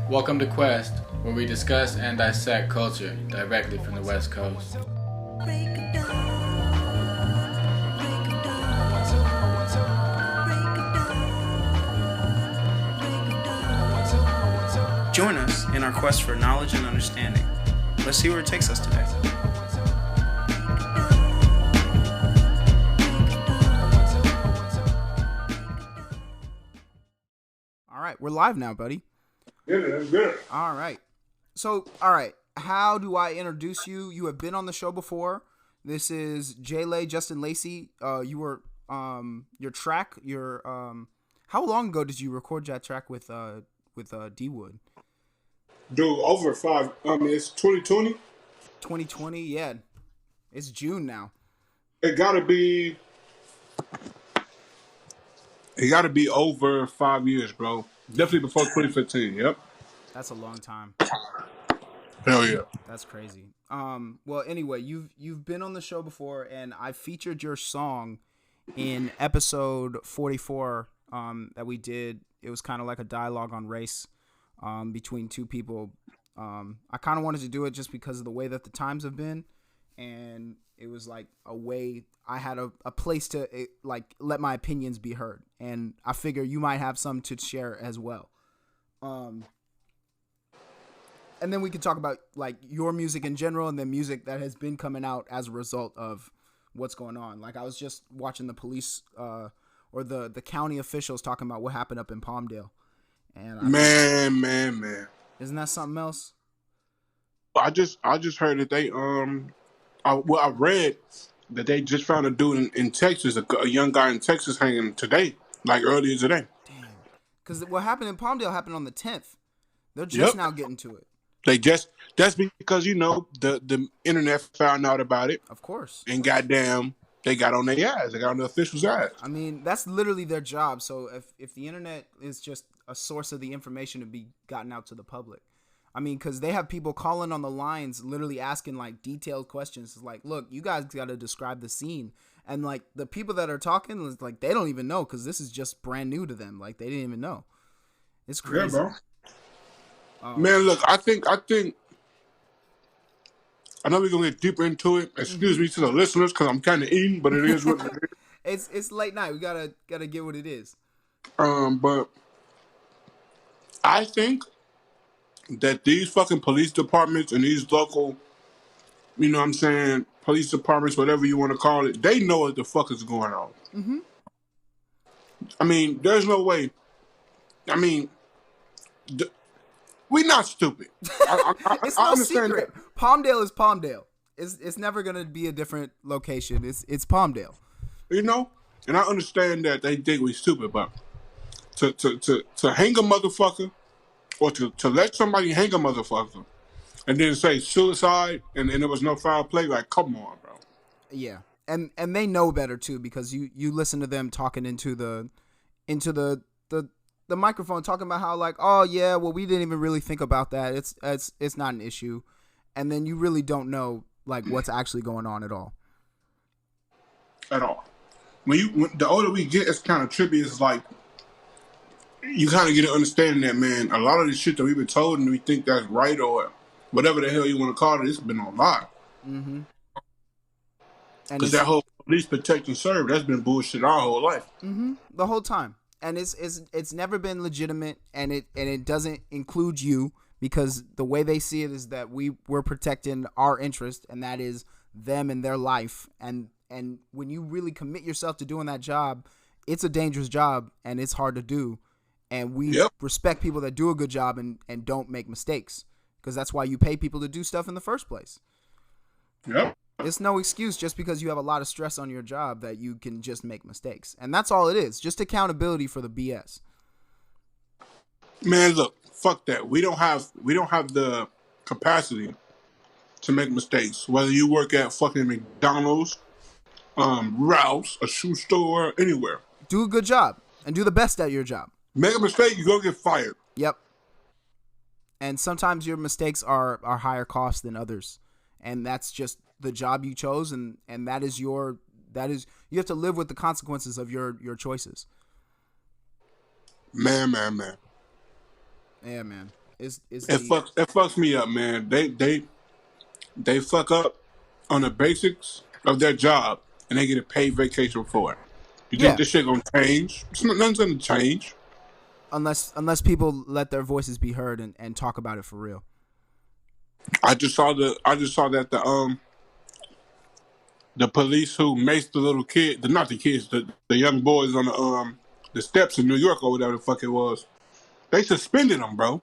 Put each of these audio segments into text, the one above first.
Welcome to Quest, where we discuss and dissect culture directly from the West Coast. Join us in our quest for knowledge and understanding. Let's see where it takes us today. All right, we're live now, buddy. That's good. All right. How do I introduce you? You have been on the show before. This is Justin Lacey. You were your track. How long ago did you record that track with D Wood? Dude, over 5. It's 2020. 2020, yeah. It's June now. It gotta be over 5 years, bro. Definitely before 2015. Yep. That's a long time. Hell yeah. That's crazy. Well, anyway, you've been on the show before, and I featured your song in episode 44 that we did. It was kind of like a dialogue on race between two people. I kind of wanted to do it just because of the way that the times have been, and it was like a way I had a place to let my opinions be heard, and I figure you might have some to share as well. And then we could talk about like your music in general, and then music that has been coming out as a result of what's going on. Like I was just watching the police or the county officials talking about what happened up in Palmdale. And Man. Isn't that something else? I just heard that they I read that they just found a dude in Texas, a young guy in Texas hanging today, like earlier today. Damn. Because what happened in Palmdale happened on the 10th. They're just now getting to it. That's because the internet found out about it. Of course. And goddamn, they got on their ass. They got on the officials' ass. I mean, that's literally their job. So if the internet is just a source of the information to be gotten out to the public, I mean, because they have people calling on the lines, literally asking like detailed questions. It's like, look, you guys got to describe the scene, and like the people that are talking, like they don't even know because this is just brand new to them. Like they didn't even know. It's crazy. Yeah, bro. Man, look, I think I know we're gonna get deeper into it. Excuse me to the listeners because I'm kind of eating, but it is what it is. It's late night. We gotta get what it is. But I think that these fucking police departments and these local, you know what I'm saying, police departments, whatever you want to call it, they know what the fuck is going on. Mm-hmm. I mean, there's no way. I mean, we're not stupid. It's no secret. That. Palmdale is Palmdale. It's never gonna be a different location. It's Palmdale. You know, and I understand that they think we're stupid, but to hang a motherfucker, or to let somebody hang a motherfucker, and then say suicide, and there was no foul play, like come on, bro. Yeah, and they know better too because you listen to them talking into the microphone talking about how like, oh yeah, well we didn't even really think about that. It's not an issue, and then you really don't know like what's actually going on at all. At all. When the older we get, it's kind of trippy. It's like you kind of get an understanding that, man, a lot of the shit that we've been told and we think that's right or whatever the hell you want to call it, it's been a lie. Mm-hmm. Because that whole police protect and serve, that's been bullshit our whole life. Mm-hmm. The whole time. And it's never been legitimate, and it doesn't include you because the way they see it is that we're protecting our interest, and that is them and their life. And when you really commit yourself to doing that job, it's a dangerous job and it's hard to do. And we respect people that do a good job and don't make mistakes because that's why you pay people to do stuff in the first place. Yep. It's no excuse just because you have a lot of stress on your job that you can just make mistakes. And that's all it is. Just accountability for the BS. Man, look, fuck that. We don't have the capacity to make mistakes. Whether you work at fucking McDonald's, Ralph's, a shoe store, anywhere. Do a good job and do the best at your job. Make a mistake, you're going to get fired. Yep. And sometimes your mistakes are higher cost than others. And that's just the job you chose, and that is you have to live with the consequences of your choices. Man. Yeah, man. It's It deep. fucks me up, man. They fuck up on the basics of their job, and they get a paid vacation for it. You think Yeah, this shit gonna change? Nothing's gonna change. unless people let their voices be heard and talk about it for real. I just saw that the police who maced the little kid, not the kids, the young boys on the steps in New York or whatever the fuck it was. They suspended them, bro.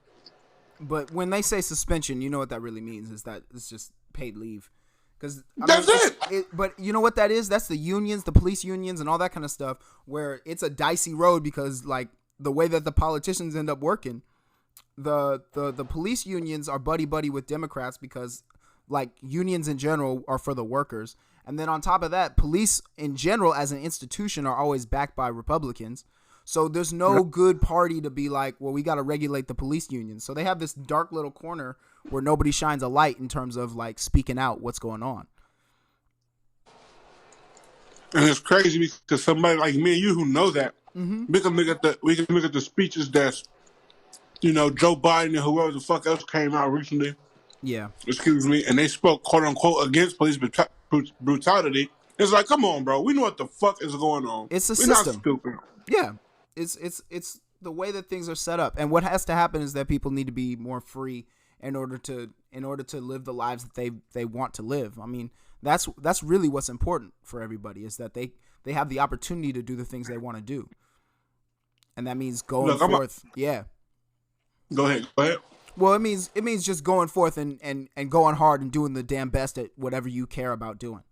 But when they say suspension, you know what that really means is that it's just paid leave. Because That's it. But you know what that is? That's the unions, the police unions, and all that kind of stuff. Where it's a dicey road because like the way that the politicians end up working, the police unions are buddy with Democrats because like unions in general are for the workers, and then on top of that, police in general as an institution are always backed by Republicans. So there's no good party to be like, well, we got to regulate the police union. So they have this dark little corner where nobody shines a light in terms of like speaking out what's going on. And it's crazy because somebody like me and you who know that, we can look at the speeches that Joe Biden and whoever the fuck else came out recently. Yeah. Excuse me, and they spoke quote unquote against police brutality. It's like, come on, bro. We know what the fuck is going on. It's a We're system. not stupid. Yeah. It's the way that things are set up. And what has to happen is that people need to be more free in order to live the lives that they want to live. I mean, that's really what's important for everybody is that they have the opportunity to do the things they want to do. And that means going forth. Yeah. Go ahead. Well, it means just going forth and going hard and doing the damn best at whatever you care about doing.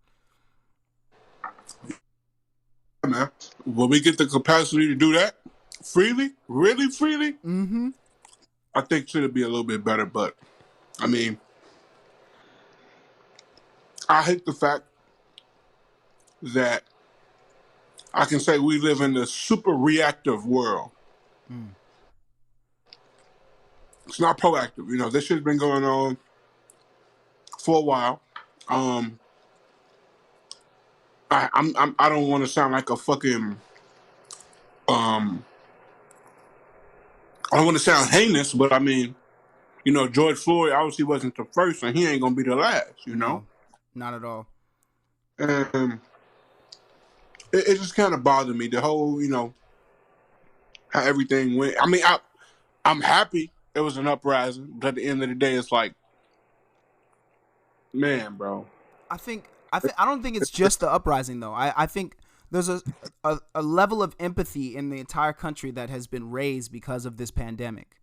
Man, when we get the capacity to do that freely, really freely, I think should be a little bit better. But I mean, I hate the fact that I can say we live in a super reactive world. It's not proactive. This shit's been going on for a while. I don't want to sound like a fucking I don't want to sound heinous, but I mean, George Floyd obviously wasn't the first, and he ain't gonna be the last. No, not at all. And it just kind of bothered me the whole, how everything went. I mean, I'm happy it was an uprising, but at the end of the day, it's like, man, bro. I don't think it's just the uprising though. I think there's a level of empathy in the entire country that has been raised because of this pandemic.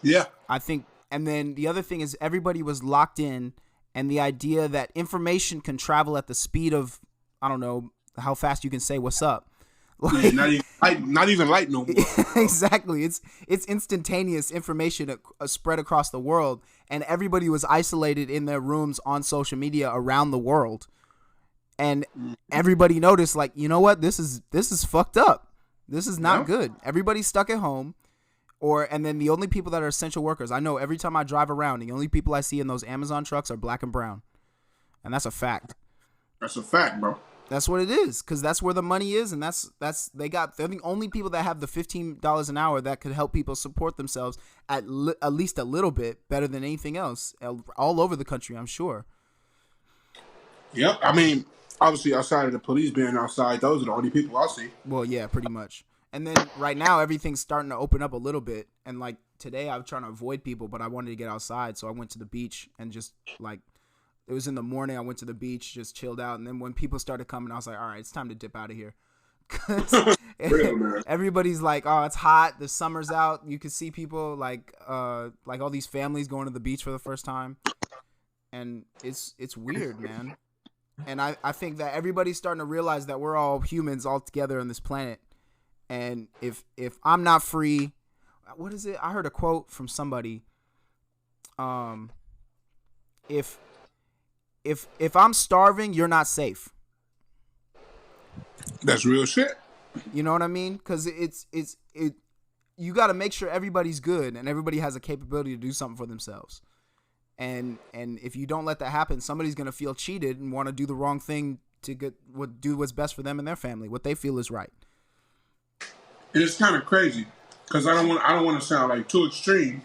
Yeah. I think, and then the other thing is everybody was locked in, and the idea that information can travel at the speed of, I don't know how fast you can say what's up. Like, not even light no more. Exactly. It's instantaneous information spread across the world, and everybody was isolated in their rooms on social media around the world. And everybody noticed, like, you know what? This is fucked up. This is not good. Everybody's stuck at home. And then the only people that are essential workers, I know every time I drive around, the only people I see in those Amazon trucks are black and brown. And that's a fact. That's a fact, bro. That's what it is, because that's where the money is, and they're the only people that have the $15 an hour that could help people support themselves at least a little bit better than anything else all over the country, I'm sure. Yep. I mean, obviously outside of the police being outside, those are the only people I see. Well, yeah, pretty much. And then right now everything's starting to open up a little bit, and like today I'm trying to avoid people, but I wanted to get outside, so I went to the beach and just like. It was in the morning. I went to the beach, just chilled out. And then when people started coming, I was like, all right, it's time to dip out of here. Everybody's like, oh, it's hot. The summer's out. You can see people like all these families going to the beach for the first time. And it's weird, man. And I think that everybody's starting to realize that we're all humans all together on this planet. And if I'm not free, what is it? I heard a quote from somebody. If I'm starving, you're not safe. That's real shit. You know what I mean? Because you got to make sure everybody's good and everybody has a capability to do something for themselves. And if you don't let that happen, somebody's gonna feel cheated and want to do the wrong thing to do what's best for them and their family, what they feel is right. And it's kind of crazy because I don't want to sound like too extreme.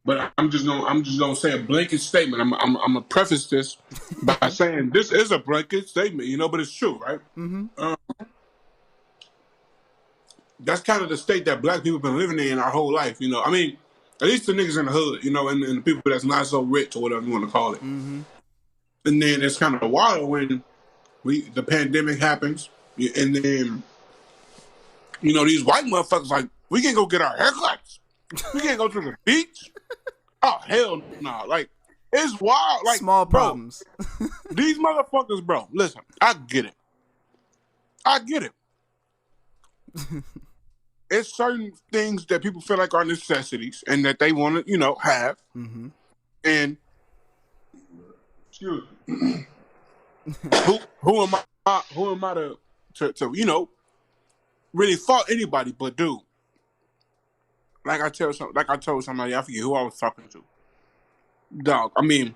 But I'm just gonna say a blanket statement. I'm gonna preface this by saying this is a blanket statement, but it's true, right? That's kind of the state that black people been living in our whole life. I mean, at least the niggas in the hood, and the people that's not so rich or whatever you want to call it. And then it's kind of wild when the pandemic happens, and then these white motherfuckers like, we can't go get our haircuts, we can't go to the beach. Oh hell no! Like, it's wild. Like, small problems. Bro, these motherfuckers, bro. Listen, I get it. It's certain things that people feel like are necessities and that they want to, have. And excuse me, who am I? Who am I to really fault anybody? But dude, like I told somebody, I forget who I was talking to. Dog, I mean,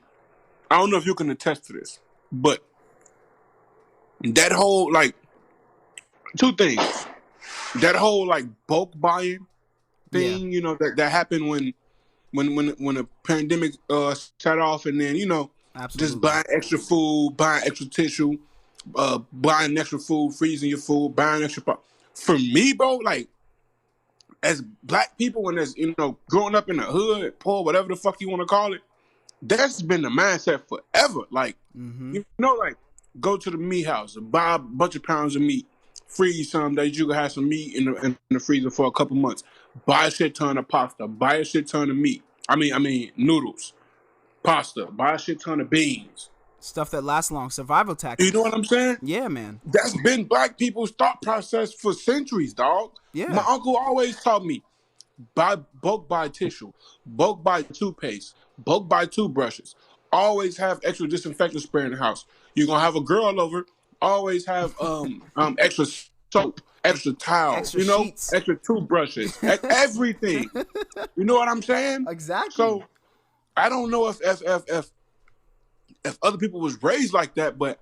I don't know if you can attest to this, but that whole, like, two things. That whole, like, bulk buying thing, that happened when the pandemic set off, and then, just buying extra food, buying extra tissue, buying extra food, freezing your food, buying extra. For me, bro, like, as black people, when there's, growing up in the hood, poor, whatever the fuck you want to call it, that's been the mindset forever. Like, like, go to the meat house, buy a bunch of pounds of meat, freeze some days, you can have some meat in the freezer for a couple months, buy a shit ton of pasta, buy a shit ton of meat. I mean noodles, pasta, buy a shit ton of beans. Stuff that lasts long, survival tactics. You know what I'm saying? Yeah, man. That's been black people's thought process for centuries, dog. Yeah. My uncle always taught me, bulk buy tissue, bulk buy toothpaste, bulk buy toothbrushes. Always have extra disinfectant spray in the house. You're gonna have a girl over, always have extra soap, extra towels, extra sheets, extra toothbrushes, everything. You know what I'm saying? Exactly. So I don't know if other people was raised like that, but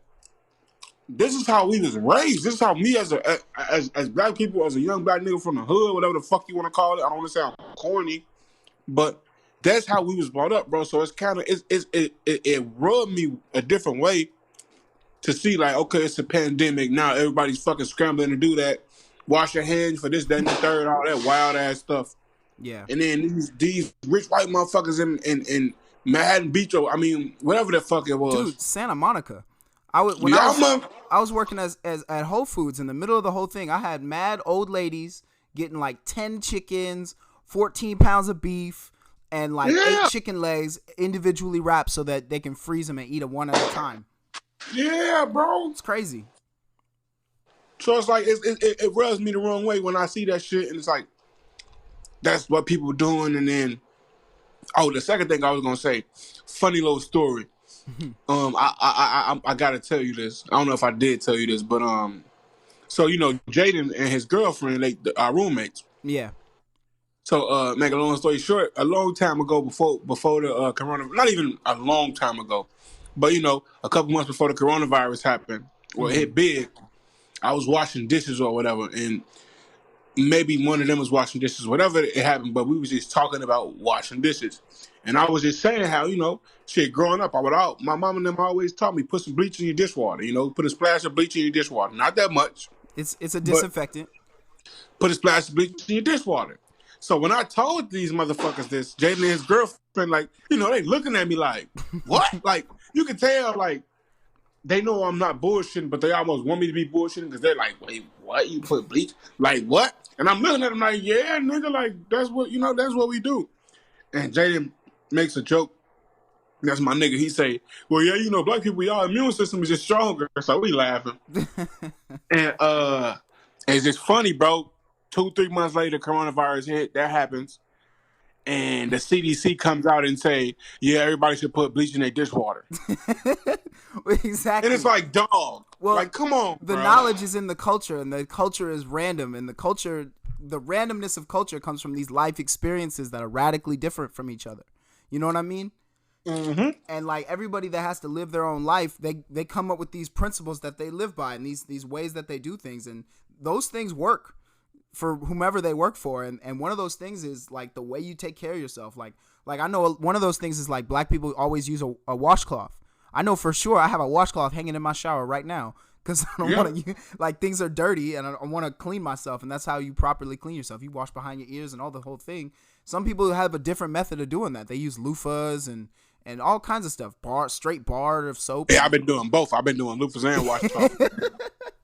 this is how we was raised. This is how me as black people, as a young black nigga from the hood, whatever the fuck you want to call it. I don't want to sound corny, but that's how we was brought up, bro. So it's kind of it rubbed me a different way to see, like, okay, it's a pandemic now. Everybody's fucking scrambling to do that. Wash your hands for this, that, and the third, all that wild ass stuff. Yeah. And then these rich white motherfuckers in Manhattan Beach, or whatever the fuck it was. Dude, Santa Monica. I was working as at Whole Foods in the middle of the whole thing. I had mad old ladies getting like 10 chickens, 14 pounds of beef, and like 8 chicken legs individually wrapped so that they can freeze them and eat them one at a time. Yeah, bro. It's crazy. So it's like, it rubs me the wrong way when I see that shit, and it's like, that's what people are doing. And then, the second thing I was gonna say, funny little story. I gotta tell you this. I don't know if I did tell you this, but so Jaden and his girlfriend, they are roommates. Yeah. So make a long story short, a long time ago, before the coronavirus, not even a long time ago, but a couple months before the coronavirus happened, or it hit big, I was washing dishes or whatever, and maybe one of them was washing dishes, whatever it happened, but we was just talking about washing dishes. And I was just saying how, shit, growing up, my mom and them always taught me, put some bleach in your dishwater, put a splash of bleach in your dishwater. Not that much. It's a disinfectant. Put a splash of bleach in your dishwater. So when I told these motherfuckers this, Jaden and his girlfriend, like, they looking at me like, what? Like, you can tell, like, they know I'm not bullshitting, but they almost want me to be bullshitting because they're like, wait, what? You put bleach? Like, what? And I'm looking at them like, yeah, nigga, like, that's what we do. And Jaden makes a joke. That's my nigga. He say, well, yeah, black people, our immune system is just stronger. So we laughing. And it's just funny, bro. 2-3 months later, coronavirus hit. That happens. And the CDC comes out and say, yeah, everybody should put bleach in their dishwater. Exactly. And it's like, dog. Well, like, come on, the bro. knowledge is in the culture, and the culture is random. And the randomness of culture comes from these life experiences that are radically different from each other. You know what I mean? Mm-hmm. And like everybody that has to live their own life, they come up with these principles that they live by, and these ways that they do things, and those things work. for whomever they work for. And one of those things is like the way you take care of yourself. Like I know one of those things is like black people always use a washcloth. I know for sure I have a washcloth hanging in my shower right now because I don't want to, like, things are dirty and I want to clean myself. And that's how you properly clean yourself. You wash behind your ears and all the whole thing. Some people have a different method of doing that. They use loofahs and all kinds of stuff. Straight bar of soap. Yeah, I've been doing both. I've been doing loofahs and washcloth.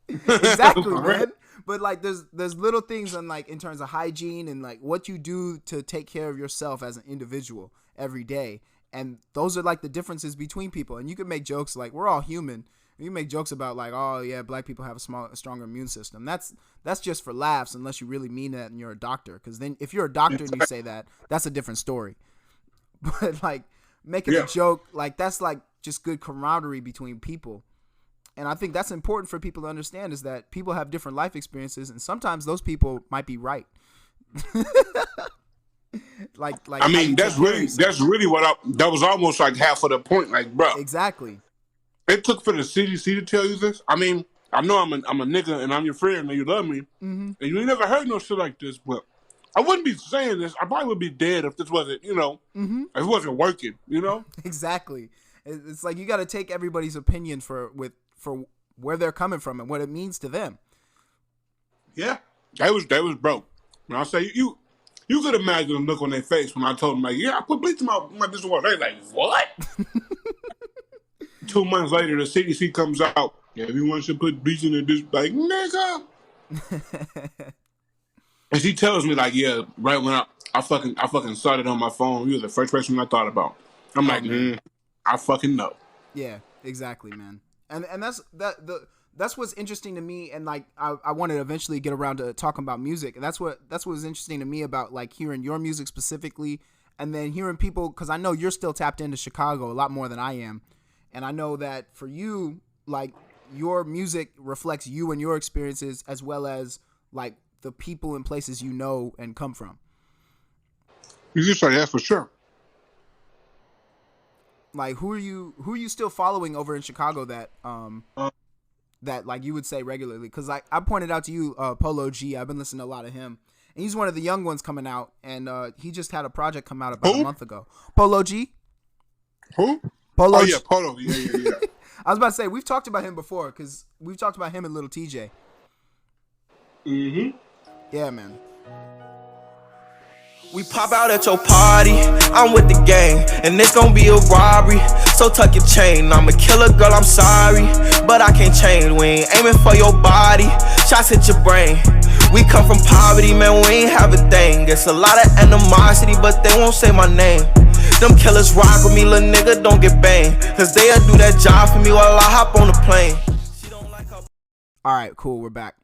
Exactly, man. But like, there's little things on, like, in terms of hygiene and like what you do to take care of yourself as an individual every day. And those are like the differences between people. And you can make jokes like, we're all human. You make jokes about like, oh yeah, black people have a stronger immune system. That's just for laughs, unless you really mean that and you're a doctor. Because then if you're a doctor and you say that, that's a different story. But like making a joke, like, that's like just good camaraderie between people. And I think that's important for people to understand, is that people have different life experiences, and sometimes those people might be right. like I mean, that's really what that was almost like half of the point. Like, bro, exactly. It took for the CDC to tell you this. I mean, I know I'm a nigga and I'm your friend and you love me, and you ain't never heard no shit like this. But I wouldn't be saying this. I probably would be dead if this wasn't, if it wasn't working. Exactly. It's like you got to take everybody's opinion for where they're coming from and what it means to them. Yeah, they was broke. When I say you could imagine the look on their face when I told them, like, yeah, I put bleach in my dishwasher. They like, what? 2 months later, the CDC comes out. Yeah, everyone should put bleach in their dish. Like, nigga. And she tells me, like, yeah, right when I fucking saw it on my phone, you were the first person I thought about. I'm like, I fucking know. Yeah, exactly, man. And that's what's interesting to me. And like, I want to eventually get around to talking about music. And that's what's interesting to me about like hearing your music specifically, and then hearing people, because I know you're still tapped into Chicago a lot more than I am. And I know that for you, like, your music reflects you and your experiences, as well as like the people and places you know and come from. You just say that for sure. Like, who are you still following over in Chicago that that like you would say regularly? Because like I pointed out to you, Polo G. I've been listening to a lot of him, and he's one of the young ones coming out. And he just had a project come out about a month ago. Polo G. Who? Polo. Oh yeah, Polo. Yeah. I was about to say, we've talked about him before, because we've talked about him and Little TJ. Yeah, man. We pop out at your party, I'm with the gang, and it's gonna be a robbery. So tuck your chain, I'm a killer, girl, I'm sorry, but I can't change. We ain't aiming for your body, shots hit your brain. We come from poverty, man, we ain't have a thing. It's a lot of animosity, but they won't say my name. Them killers rock with me, little nigga, don't get banged, cause they'll do that job for me while I hop on the plane. She don't like her. Alright, cool, we're back.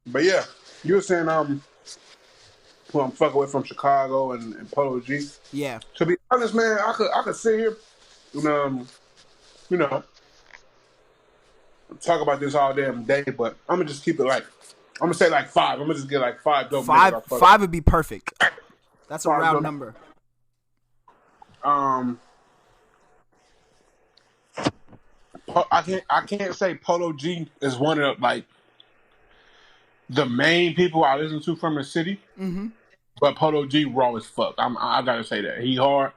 But yeah, you were saying who I'm fucking with from Chicago and Polo G. Yeah. To be honest, man, I could sit here and talk about this all damn day, but I'm gonna just keep it like, I'm gonna say like 5. I'm gonna just get like 5 dope. Five would be perfect. That's a round number. I can't say Polo G is one of like the main people I listen to from the city. But Polo G raw as fuck. I gotta say that. He hard.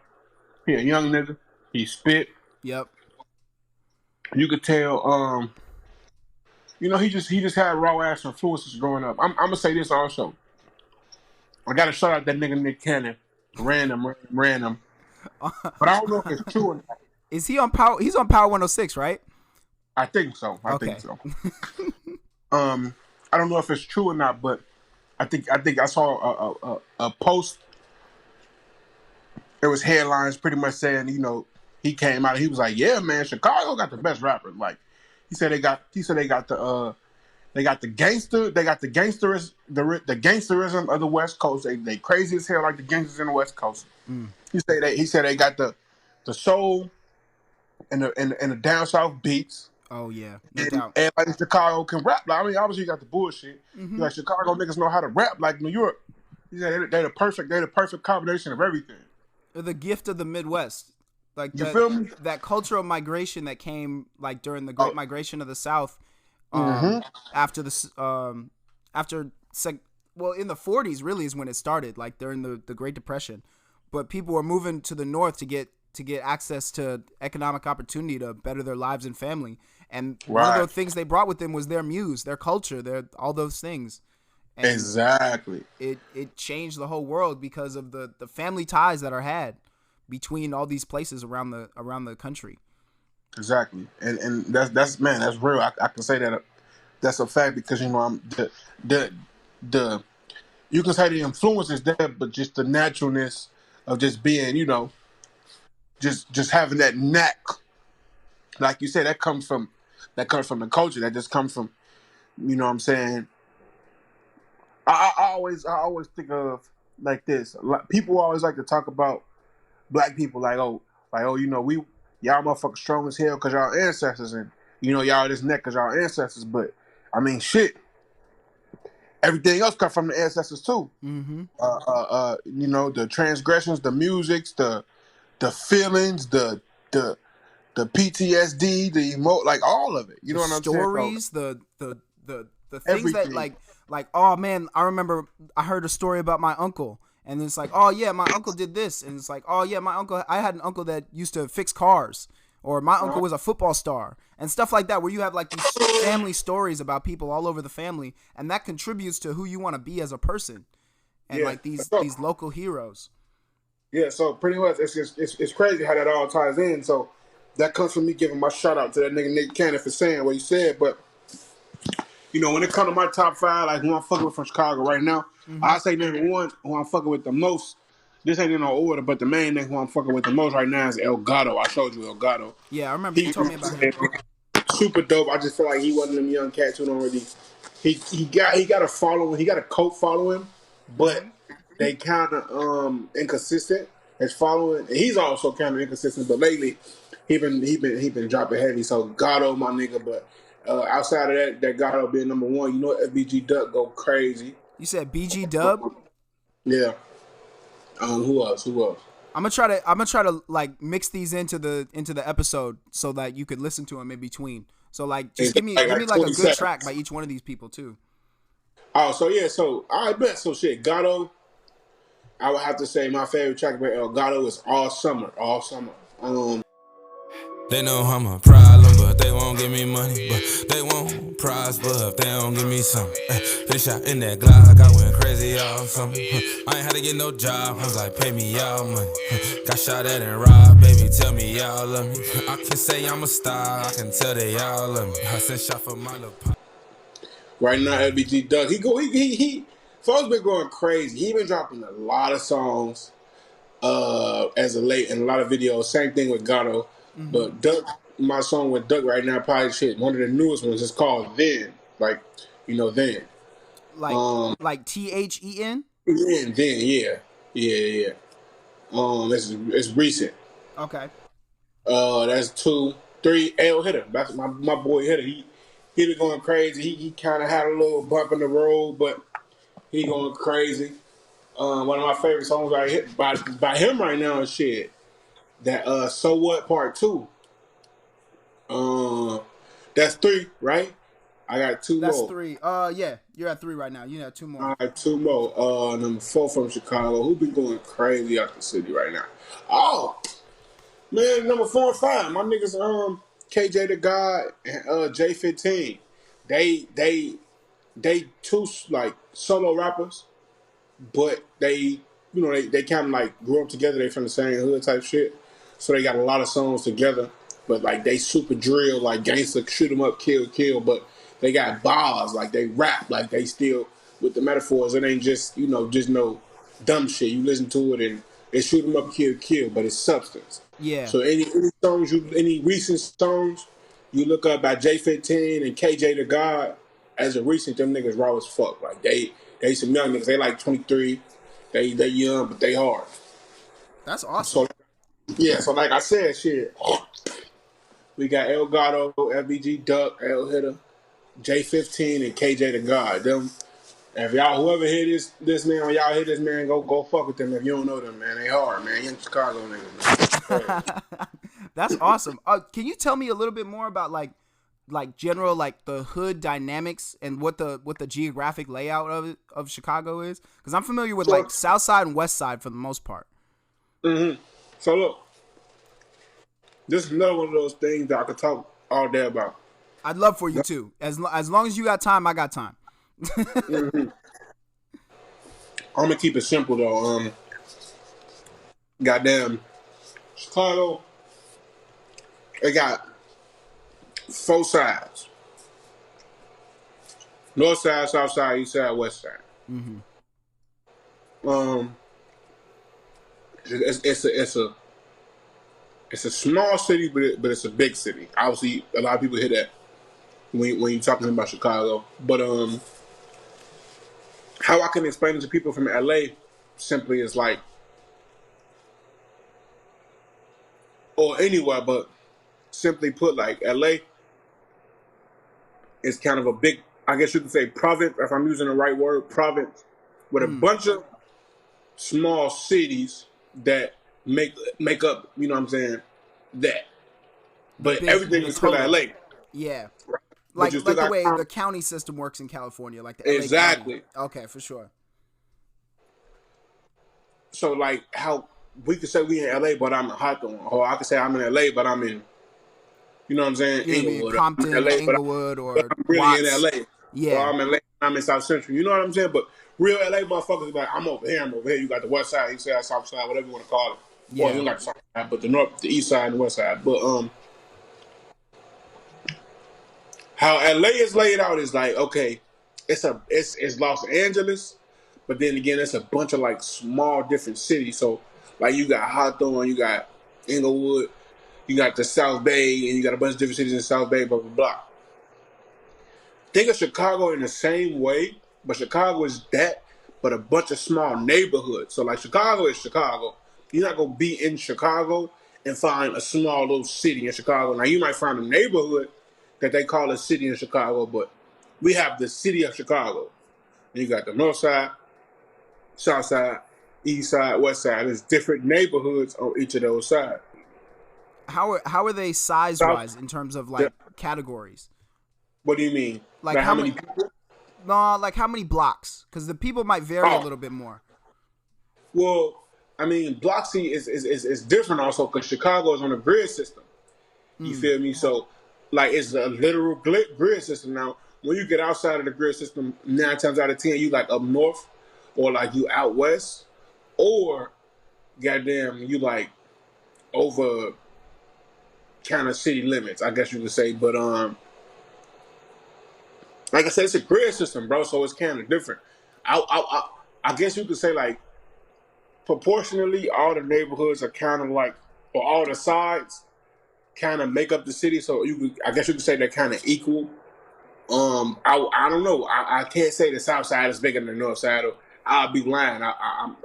He a young nigga. He spit. Yep. You could tell he just had raw ass influences growing up. I'm gonna say this also. I gotta shout out that nigga Nick Cannon. Random. But I don't know if it's true or not. Is he on Power? He's on Power 106, right? I think so. I think so. I don't know if it's true or not, but I think I saw a post. There was headlines pretty much saying, he came out and he was like, "Yeah, man, Chicago got the best rappers." Like he said they got the gangsterism of the West Coast. They crazy as hell like the gangsters in the West Coast. He said they got the soul and the down south beats. Oh yeah, no doubt. And like Chicago can rap. Like, I mean, obviously you got the bullshit. Like Chicago niggas know how to rap like New York. He said they're the perfect combination of everything. They're the gift of the Midwest. Like you feel me? That cultural migration that came like during the Great Migration of the South, after in the 40s really is when it started, like during the Great Depression. But people were moving to the north to get access to economic opportunity to better their lives and family. And one of the things they brought with them was their muse, their culture, their all those things. And exactly. It changed the whole world because of the family ties that are had between all these places around the country. Exactly. And that's man, that's real. I can say that that's a fact because I'm the you can say the influence is there, but just the naturalness of just being, just having that knack, like you said, that comes from the culture. That just comes from, what I'm saying. I always think of like this. People always like to talk about black people like, we y'all motherfuckers strong as hell because y'all ancestors, and y'all this neck because y'all ancestors. But I mean, shit, everything else come from the ancestors too. Mm-hmm. The transgressions, the musics, the feelings, the PTSD, the like all of it. You know what I'm saying? Stories, the things that like, oh man, I remember I heard a story about my uncle, and it's like, oh yeah, my uncle did this, and it's like, oh yeah, I had an uncle that used to fix cars, or my uncle was a football star, and stuff like that, where you have like these family stories about people all over the family, and that contributes to who you want to be as a person, and like these local heroes. Yeah, so pretty much it's crazy how that all ties in. So that comes from me giving my shout out to that nigga Nick Cannon for saying what he said. But when it comes to my top 5, like who I'm fucking with from Chicago right now, I say number 1 who I'm fucking with the most. This ain't in no order, but the main nigga who I'm fucking with the most right now is El Gato. I showed you El Gato. Yeah, I remember you told me about him. Super dope. I just feel like he wasn't them young cats who don't really. He got a following. He got a cult following, but they kind of inconsistent. His following. And he's also kind of inconsistent, but lately he been dropping heavy. So Gato, my nigga, but. Outside of that Gato being number 1, FBG Duck go crazy. You said BG Dub? Yeah. Who else? I'm gonna try to like mix these into the episode so that you could listen to them in between. So like, just give me like a good seconds. Track by each one of these people too. Oh, so yeah, so I bet so shit. Gato, I would have to say my favorite track by El Gato is All Summer. They know I'm a problem, but they won't give me money. But they won't prosper if they don't give me something. Fish out in that Glock, I went crazy all summer. I ain't had to get no job, I was like, pay me y'all money. Got shot at and robbed, baby, tell me y'all love me. I can say I'm a star, I can tell they y'all love me. I sent shot for my little pop. Right now, LBG Doug, he folks been going crazy. He been dropping a lot of songs as of late and a lot of videos. Same thing with Gato. But Duck, my song with Duck right now, probably one of the newest ones. It's called Then. Like, Then. Like THEN? Then, yeah. It's recent. Okay. That's 2, 3. L Hitter. That's my boy Hitter. He been going crazy. He kind of had a little bump in the road, but he going crazy. One of my favorite songs by him right now is shit. That So What Part 2. That's 3, right? I got 2 more. That's 3. Yeah, you're at 3 right now. You have 2 more. I got 2 more. Number 4 from Chicago. Who been going crazy out the city right now? Oh, man, number 4 and 5. My niggas, KJ the God and J15. They 2 like solo rappers, but they kind of like grew up together. They from the same hood type shit. So they got a lot of songs together, but like they super drill, like gangster, shoot 'em up, kill, but they got bars, like they rap, like they still with the metaphors. It ain't just just no dumb shit. You listen to it and they shoot 'em up, kill, but it's substance. Yeah. So any recent songs you look up by J15 and KJ the God as a recent, them niggas raw as fuck. Like they some young niggas. They like 23. They young, but they hard. That's awesome. So like I said, shit, we got El Gato, FBG Duck, El Hitter, J15, and KJ the God. Them, if y'all whoever hear this man, when y'all hear this man, go fuck with them. If you don't know them, man, they hard, man. Young Chicago niggas, man. That's awesome. Can you tell me a little bit more about like like general like the hood dynamics and what the geographic layout of Chicago is? Because I'm familiar with like South Side and West Side for the most part. Mm-hmm. So look, this is another one of those things that I could talk all day about. I'd love for you too. As long as you got time, I got time. Mm-hmm. I'm gonna keep it simple though. Goddamn, Chicago. They got 4 sides: North Side, South Side, East Side, West Side. Mm-hmm. It's a small city, but it's a big city. Obviously, a lot of people hear that when you're talking about Chicago. But how I can explain it to people from LA simply is like, or anywhere, but simply put, like LA is kind of a big, I guess you could say, province, if I'm using the right word, province, with a bunch of small cities that make up, you know what I'm saying, that. But everything is still LA. Yeah. Right? Like the way the county system works in California, like the LA exactly. County. Okay, for sure. So like how we could say we in LA, but I'm in Hawthorne, or I could say I'm in LA, but I'm in, you know what I'm saying, Inglewood, Compton, LA, Inglewood, but I'm really Watts. in LA. Yeah. Or I'm in South Central. You know what I'm saying? But real LA motherfuckers be like, I'm over here, I'm over here. You got the West Side, East Side, South Side, whatever you want to call it. Yeah. Well, you got the South Side, but the North, the East Side, and the West Side. But how LA is laid out is like, okay, it's Los Angeles, but then again, it's a bunch of like small different cities. So like you got Hawthorne, you got Inglewood, you got the South Bay, and you got a bunch of different cities in the South Bay, blah blah blah. Think of Chicago in the same way, but Chicago is that, but a bunch of small neighborhoods. So like Chicago is Chicago. You're not gonna be in Chicago and find a small little city in Chicago. Now you might find a neighborhood that they call a city in Chicago, but we have the city of Chicago. You got the North Side, South Side, East Side, West Side. There's different neighborhoods on each of those sides. How are they size wise in terms of like categories? What do you mean? Like how many people? No, like how many blocks? Because the people might vary a little bit more. Well, I mean, block C is different also because Chicago is on a grid system. You feel me? So, like, it's a literal grid system. Now, when you get outside of the grid system, 9 times out of 10, you like up north, or like you out west, or goddamn, you like over kind of city limits, I guess you could say. But like I said, it's a grid system, bro. So it's kind of different. I guess you could say like proportionally, all the neighborhoods are kind of like, or all the sides kind of make up the city. So I guess you could say they're kind of equal. I don't know. I can't say the South Side is bigger than the North Side. I'll be lying.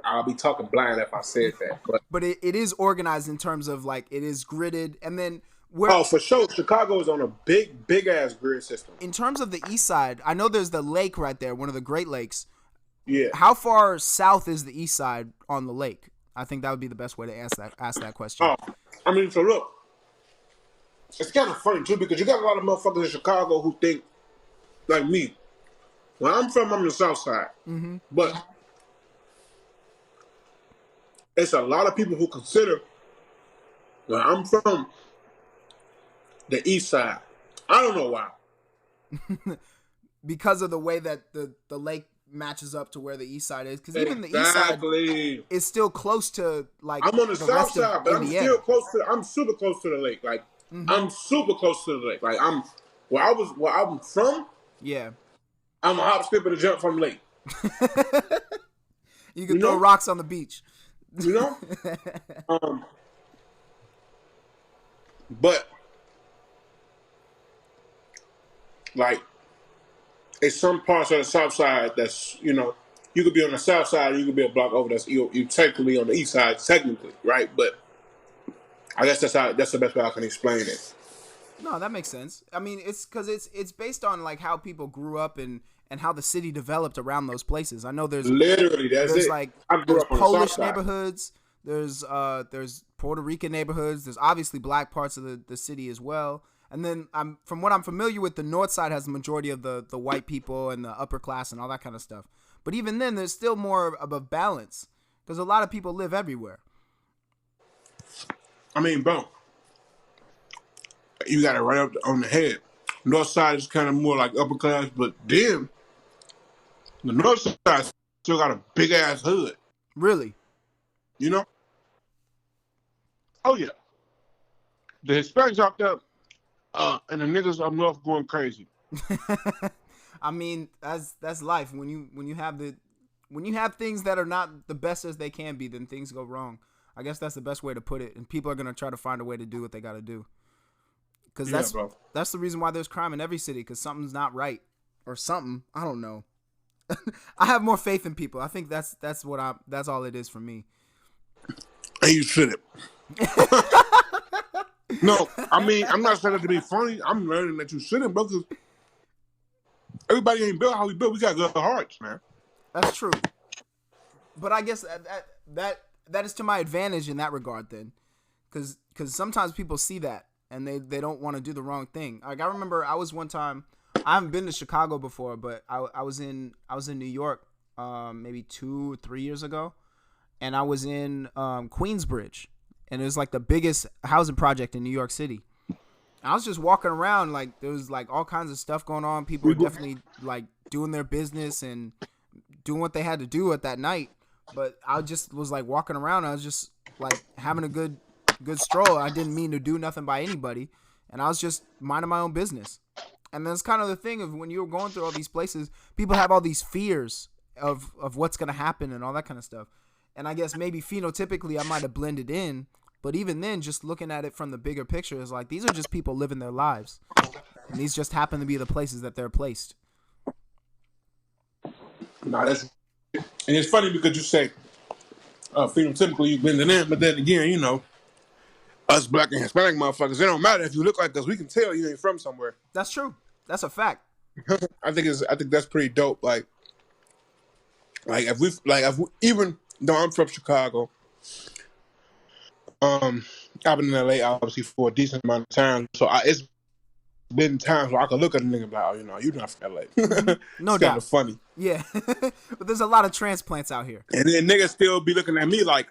I'll be talking blind if I said that. But it is organized in terms of like it is gridded, and then for sure, Chicago is on a big ass grid system. In terms of the East Side, I know there's the lake right there, one of the Great Lakes. Yeah. How far south is the East Side on the lake? I think that would be the best way to ask that question. Oh, I mean, so look, it's kind of funny too because you got a lot of motherfuckers in Chicago who think like me. Where I'm from, I'm the South Side, but it's a lot of people who consider where I'm from the East Side. I don't know why. Because of the way that the lake matches up to where the East Side is, because even the East Side is still close to like I'm on the South Side, but Indiana. I'm still close to. I'm super close to the lake. Like I'm super close to the lake. Like I'm where I'm from. Yeah, I'm a hop, skip, and a jump from the lake. You can throw rocks on the beach. You know, but like. It's some parts of the South Side that's, you know, you could be on the South Side and you could be a block over. That's you technically on the East Side, technically, right? But I guess that's the best way I can explain it. No, that makes sense. I mean, it's because it's based on like how people grew up and how the city developed around those places. I know there's like there's Polish neighborhoods, there's Puerto Rican neighborhoods, there's obviously black parts of the city as well. And then from what I'm familiar with, the north side has the majority of the white people and the upper class and all that kind of stuff. But even then, there's still more of a balance because a lot of people live everywhere. I mean, bro, you got it right up on the head. North side is kind of more like upper class, but then the north side still got a big ass hood. Really? You know? Oh yeah. The Hispanics out there, and the niggas up north going crazy. I mean, that's life. When you have things that are not the best as they can be, then things go wrong. I guess that's the best way to put it. And people are gonna try to find a way to do what they got to do. Because that's the reason why there's crime in every city. Because something's not right or something. I don't know. I have more faith in people. I think that's all it is for me. And you shouldn't. No, I mean, I'm not saying that to be funny. I'm learning that you shouldn't, bro, because everybody ain't built how we built. We got good hearts, man. That's true. But I guess that is to my advantage in that regard then. Because sometimes people see that and they don't want to do the wrong thing. Like I remember I was one time, I haven't been to Chicago before, but I was in New York maybe 2 or 3 years ago. And I was in Queensbridge. And it was like the biggest housing project in New York City. I was just walking around, like there was like all kinds of stuff going on. People were definitely like doing their business and doing what they had to do at that night. But I just was like walking around. I was just like having a good stroll. I didn't mean to do nothing by anybody. And I was just minding my own business. And that's kind of the thing of when you're going through all these places, people have all these fears of what's going to happen and all that kind of stuff. And I guess maybe phenotypically I might have blended in. But even then, just looking at it from the bigger picture is like, these are just people living their lives. And these just happen to be the places that they're placed. Nah, and it's funny because you say, phenotypically you blending in, but then again, you know, us black and Hispanic motherfuckers, it don't matter if you look like us. We can tell you ain't from somewhere. That's true. That's a fact. I think that's pretty dope. Like if we even though I'm from Chicago, I've been in LA obviously for a decent amount of time, so it's been times where I could look at a nigga and be like, oh, you know, you're not from LA. No it's doubt. kind of funny. Yeah, but there's a lot of transplants out here. And then niggas still be looking at me like,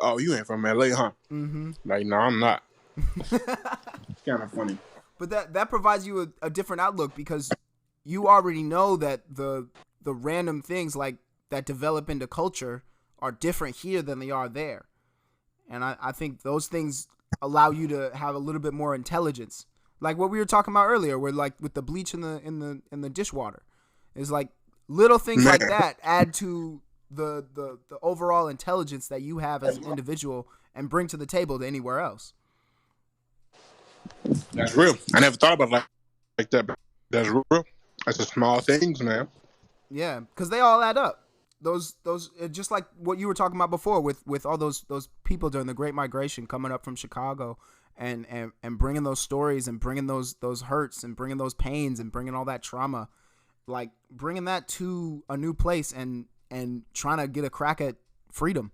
oh, you ain't from LA, huh? Mm-hmm. Like, no, I'm not. It's kind of funny. But that provides you a different outlook because you already know that the random things like that develop into culture are different here than they are there. And I think those things allow you to have a little bit more intelligence. Like what we were talking about earlier, where like with the bleach in the dishwater. It's like little things like that add to the overall intelligence that you have as an individual and bring to the table to anywhere else. That's real. I never thought about it like that, but that's real. That's the small things, man. Yeah, because they all add up. Those just like what you were talking about before with all those people during the Great Migration coming up from Chicago and bringing those stories and bringing those hurts and bringing those pains and bringing all that trauma, like bringing that to a new place and trying to get a crack at freedom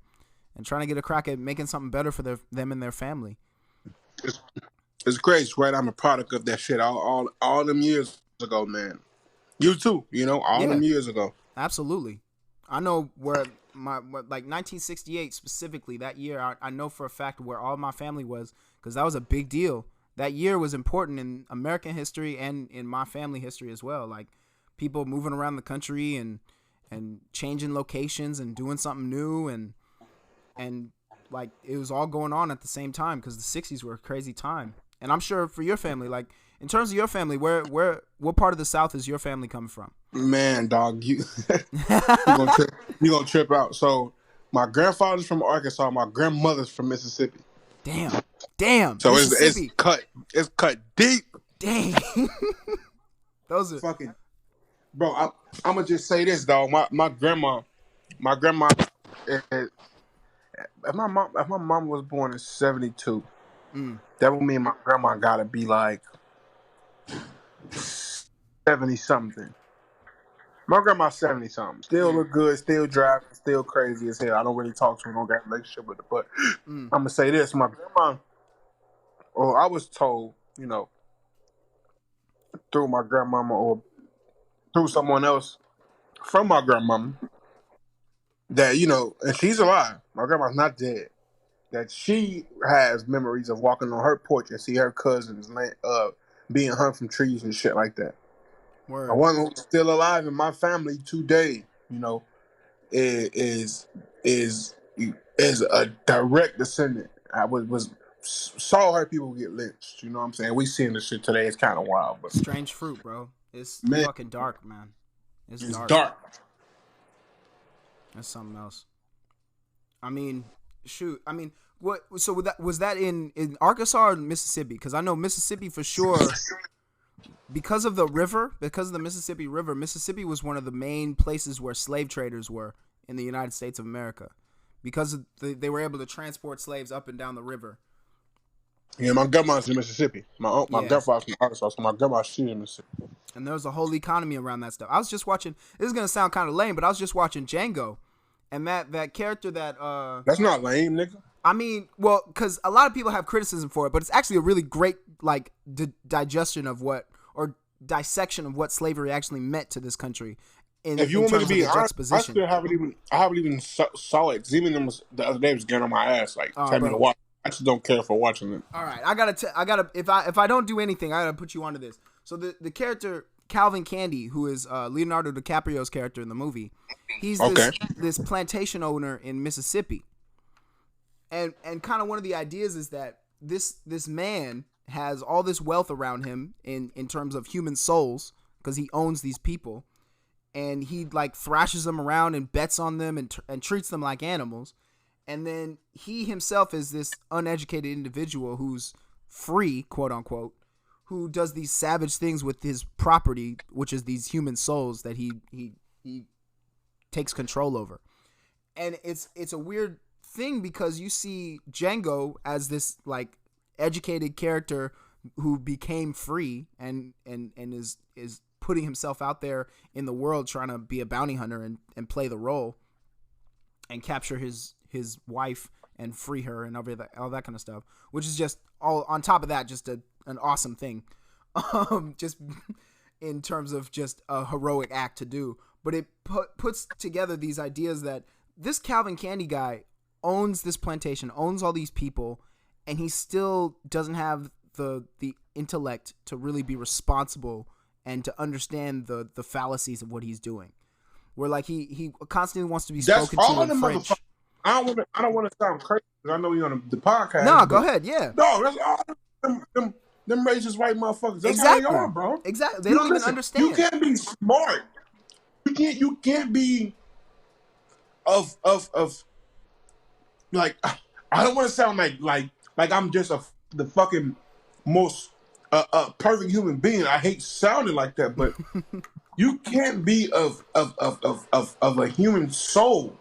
and trying to get a crack at making something better for them and their family. It's crazy, right? I'm a product of that shit all them years ago, man. You too, you know, all them years ago. Absolutely. I know where like 1968 specifically, that year, I know for a fact where all my family was because that was a big deal. That year was important in American history and in my family history as well. Like people moving around the country and changing locations and doing something new and like it was all going on at the same time because the 60s were a crazy time. And I'm sure for your family, like in terms of your family, what part of the South is your family coming from? Man, dog, you gonna trip out. So my grandfather's from Arkansas, my grandmother's from Mississippi. Damn. So it's cut deep. Dang. Those are fucking bro. I'm gonna just say this, dog. My grandma. If my mom was born in 72, that would mean my grandma gotta be like 70 something. My grandma's 70 something. Still look good, still driving, still crazy as hell. I don't really talk to her, don't got a relationship with her. But I'm gonna say this, my grandma, or I was told, through my grandmama or through someone else from my grandmama that, and she's alive. My grandma's not dead. That she has memories of walking on her porch and see her cousins being hung from trees and shit like that. Word. The one who's still alive in my family today, is is is a direct descendant. I saw her people get lynched. You know what I'm saying? We seeing this shit today. It's kind of wild, but Strange fruit, bro. It's man, fucking dark, man. It's dark. dark. That's something else. I mean, shoot. I mean, what? So was that in Arkansas or Mississippi? Because I know Mississippi for sure. Because of the river, because of the Mississippi River, Mississippi was one of the main places where slave traders were in the United States of America. Because they were able to transport slaves up and down the river. Yeah, my grandma's in Mississippi. My grandfather's from Arkansas, so my grandma's she's in Mississippi. And there was a whole economy around that stuff. I was just watching. This is gonna sound kind of lame, but I was just watching Django, and that character that that's not lame, nigga. I mean, well, because a lot of people have criticism for it, but it's actually a really great digestion of dissection of what slavery actually meant to this country. If you want me to be honest, I still haven't even saw it. Zeman the other day was getting on my ass, tell me to watch. I just don't care for watching it. All right, I gotta. If I don't do anything, I gotta put you onto this. So the character Calvin Candy, who is Leonardo DiCaprio's character in the movie, he's this plantation owner in Mississippi, and kind of one of the ideas is that this man has all this wealth around him in terms of human souls because he owns these people, and he thrashes them around and bets on them and treats them like animals. And then he himself is this uneducated individual who's free, quote unquote, who does these savage things with his property, which is these human souls that he takes control over. And it's a weird thing because you see Django as this educated character who became free and is putting himself out there in the world trying to be a bounty hunter and play the role and capture his wife and free her and all that kind of stuff, which is just all on top of that, just an awesome thing, just in terms of just a heroic act to do. But it puts together these ideas that this Calvin Candy guy owns this plantation, owns all these people, and he still doesn't have the intellect to really be responsible and to understand the fallacies of what he's doing. Where he constantly wants to be spoken to in French. I don't want to sound crazy because I know you're on the podcast. No, go ahead. Yeah. No, that's all them racist white motherfuckers. That's exactly. how they are, bro. Exactly. They don't even understand. You can't be smart. You can't be of I don't want to sound like I'm just the fucking most perfect human being. I hate sounding like that, but you can't be of a human soul.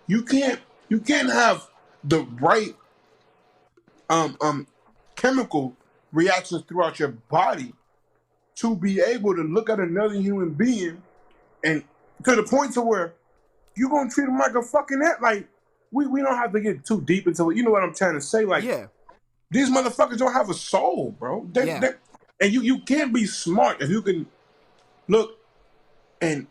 You can't have the right chemical reactions throughout your body to be able to look at another human being and to the point to where you're gonna treat them like a fucking we don't have to get too deep into it. You know what I'm trying to say? These motherfuckers don't have a soul, bro. And you can't be smart if you can look and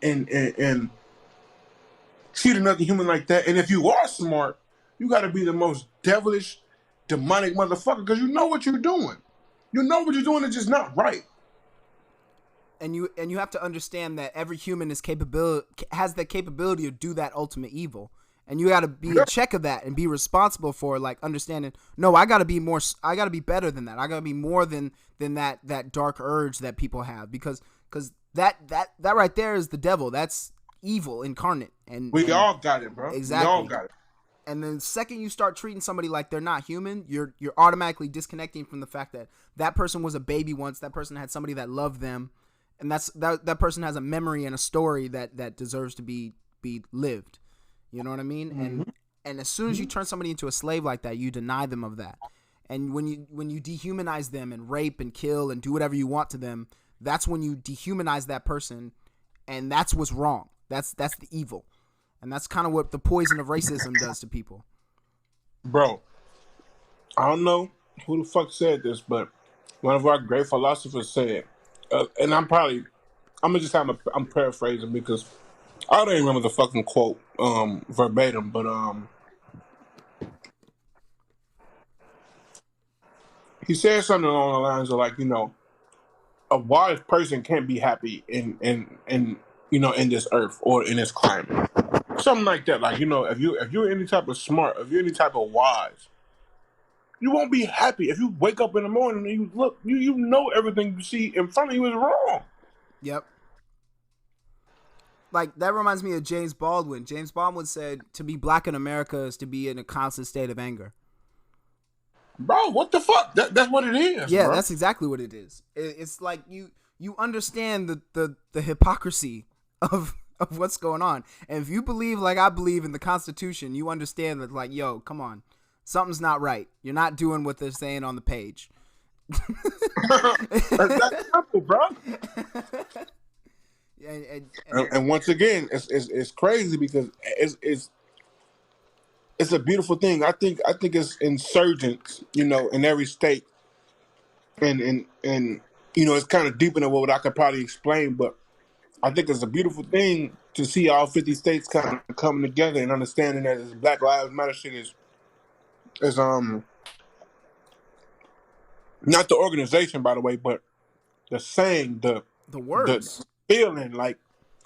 treat another human like that. And if you are smart, you got to be the most devilish, demonic motherfucker because you know what you're doing. You know what you're doing is just not right. And you have to understand that every human has the capability to do that ultimate evil. And you got to be in check of that and be responsible for understanding, no, I got to be better than that. I got to be more than that dark urge that people have because that right there is the devil. That's evil incarnate. And we all got it, bro. Exactly. We all got it. And then the second you start treating somebody like they're not human, you're automatically disconnecting from the fact that person was a baby once. That person had somebody that loved them. And that person has a memory and a story that deserves to be lived. You know what I mean? Mm-hmm. And as soon as you turn somebody into a slave like that, you deny them of that. And when you dehumanize them and rape and kill and do whatever you want to them, that's when you dehumanize that person, and that's what's wrong. That's the evil. And that's kind of what the poison of racism does to people. Bro, I don't know who the fuck said this, but one of our great philosophers said, and I'm gonna just I'm paraphrasing because I don't even remember the fucking quote verbatim, but he said something along the lines of like, a wise person can't be happy in in this earth or in this climate, something like that. Like if you're any type of smart, if you're any type of wise, you won't be happy if you wake up in the morning and you look, you know everything you see in front of you is wrong. Yep. Like, that reminds me of James Baldwin. James Baldwin said to be black in America is to be in a constant state of anger. Bro, what the fuck? That's what it is. Yeah, bro. that's exactly what it is. It's like you understand the hypocrisy of what's going on. And if you believe like I believe in the Constitution, you understand that, like, yo, come on. Something's not right. You're not doing what they're saying on the page. That's simple, bro. And once again, it's crazy because it's a beautiful thing. I think it's insurgents, in every state, and it's kind of deep into what I could probably explain, but I think it's a beautiful thing to see all 50 states kind of coming together and understanding that this Black Lives Matter shit is not the organization, by the way, but the saying, the words, the feeling, like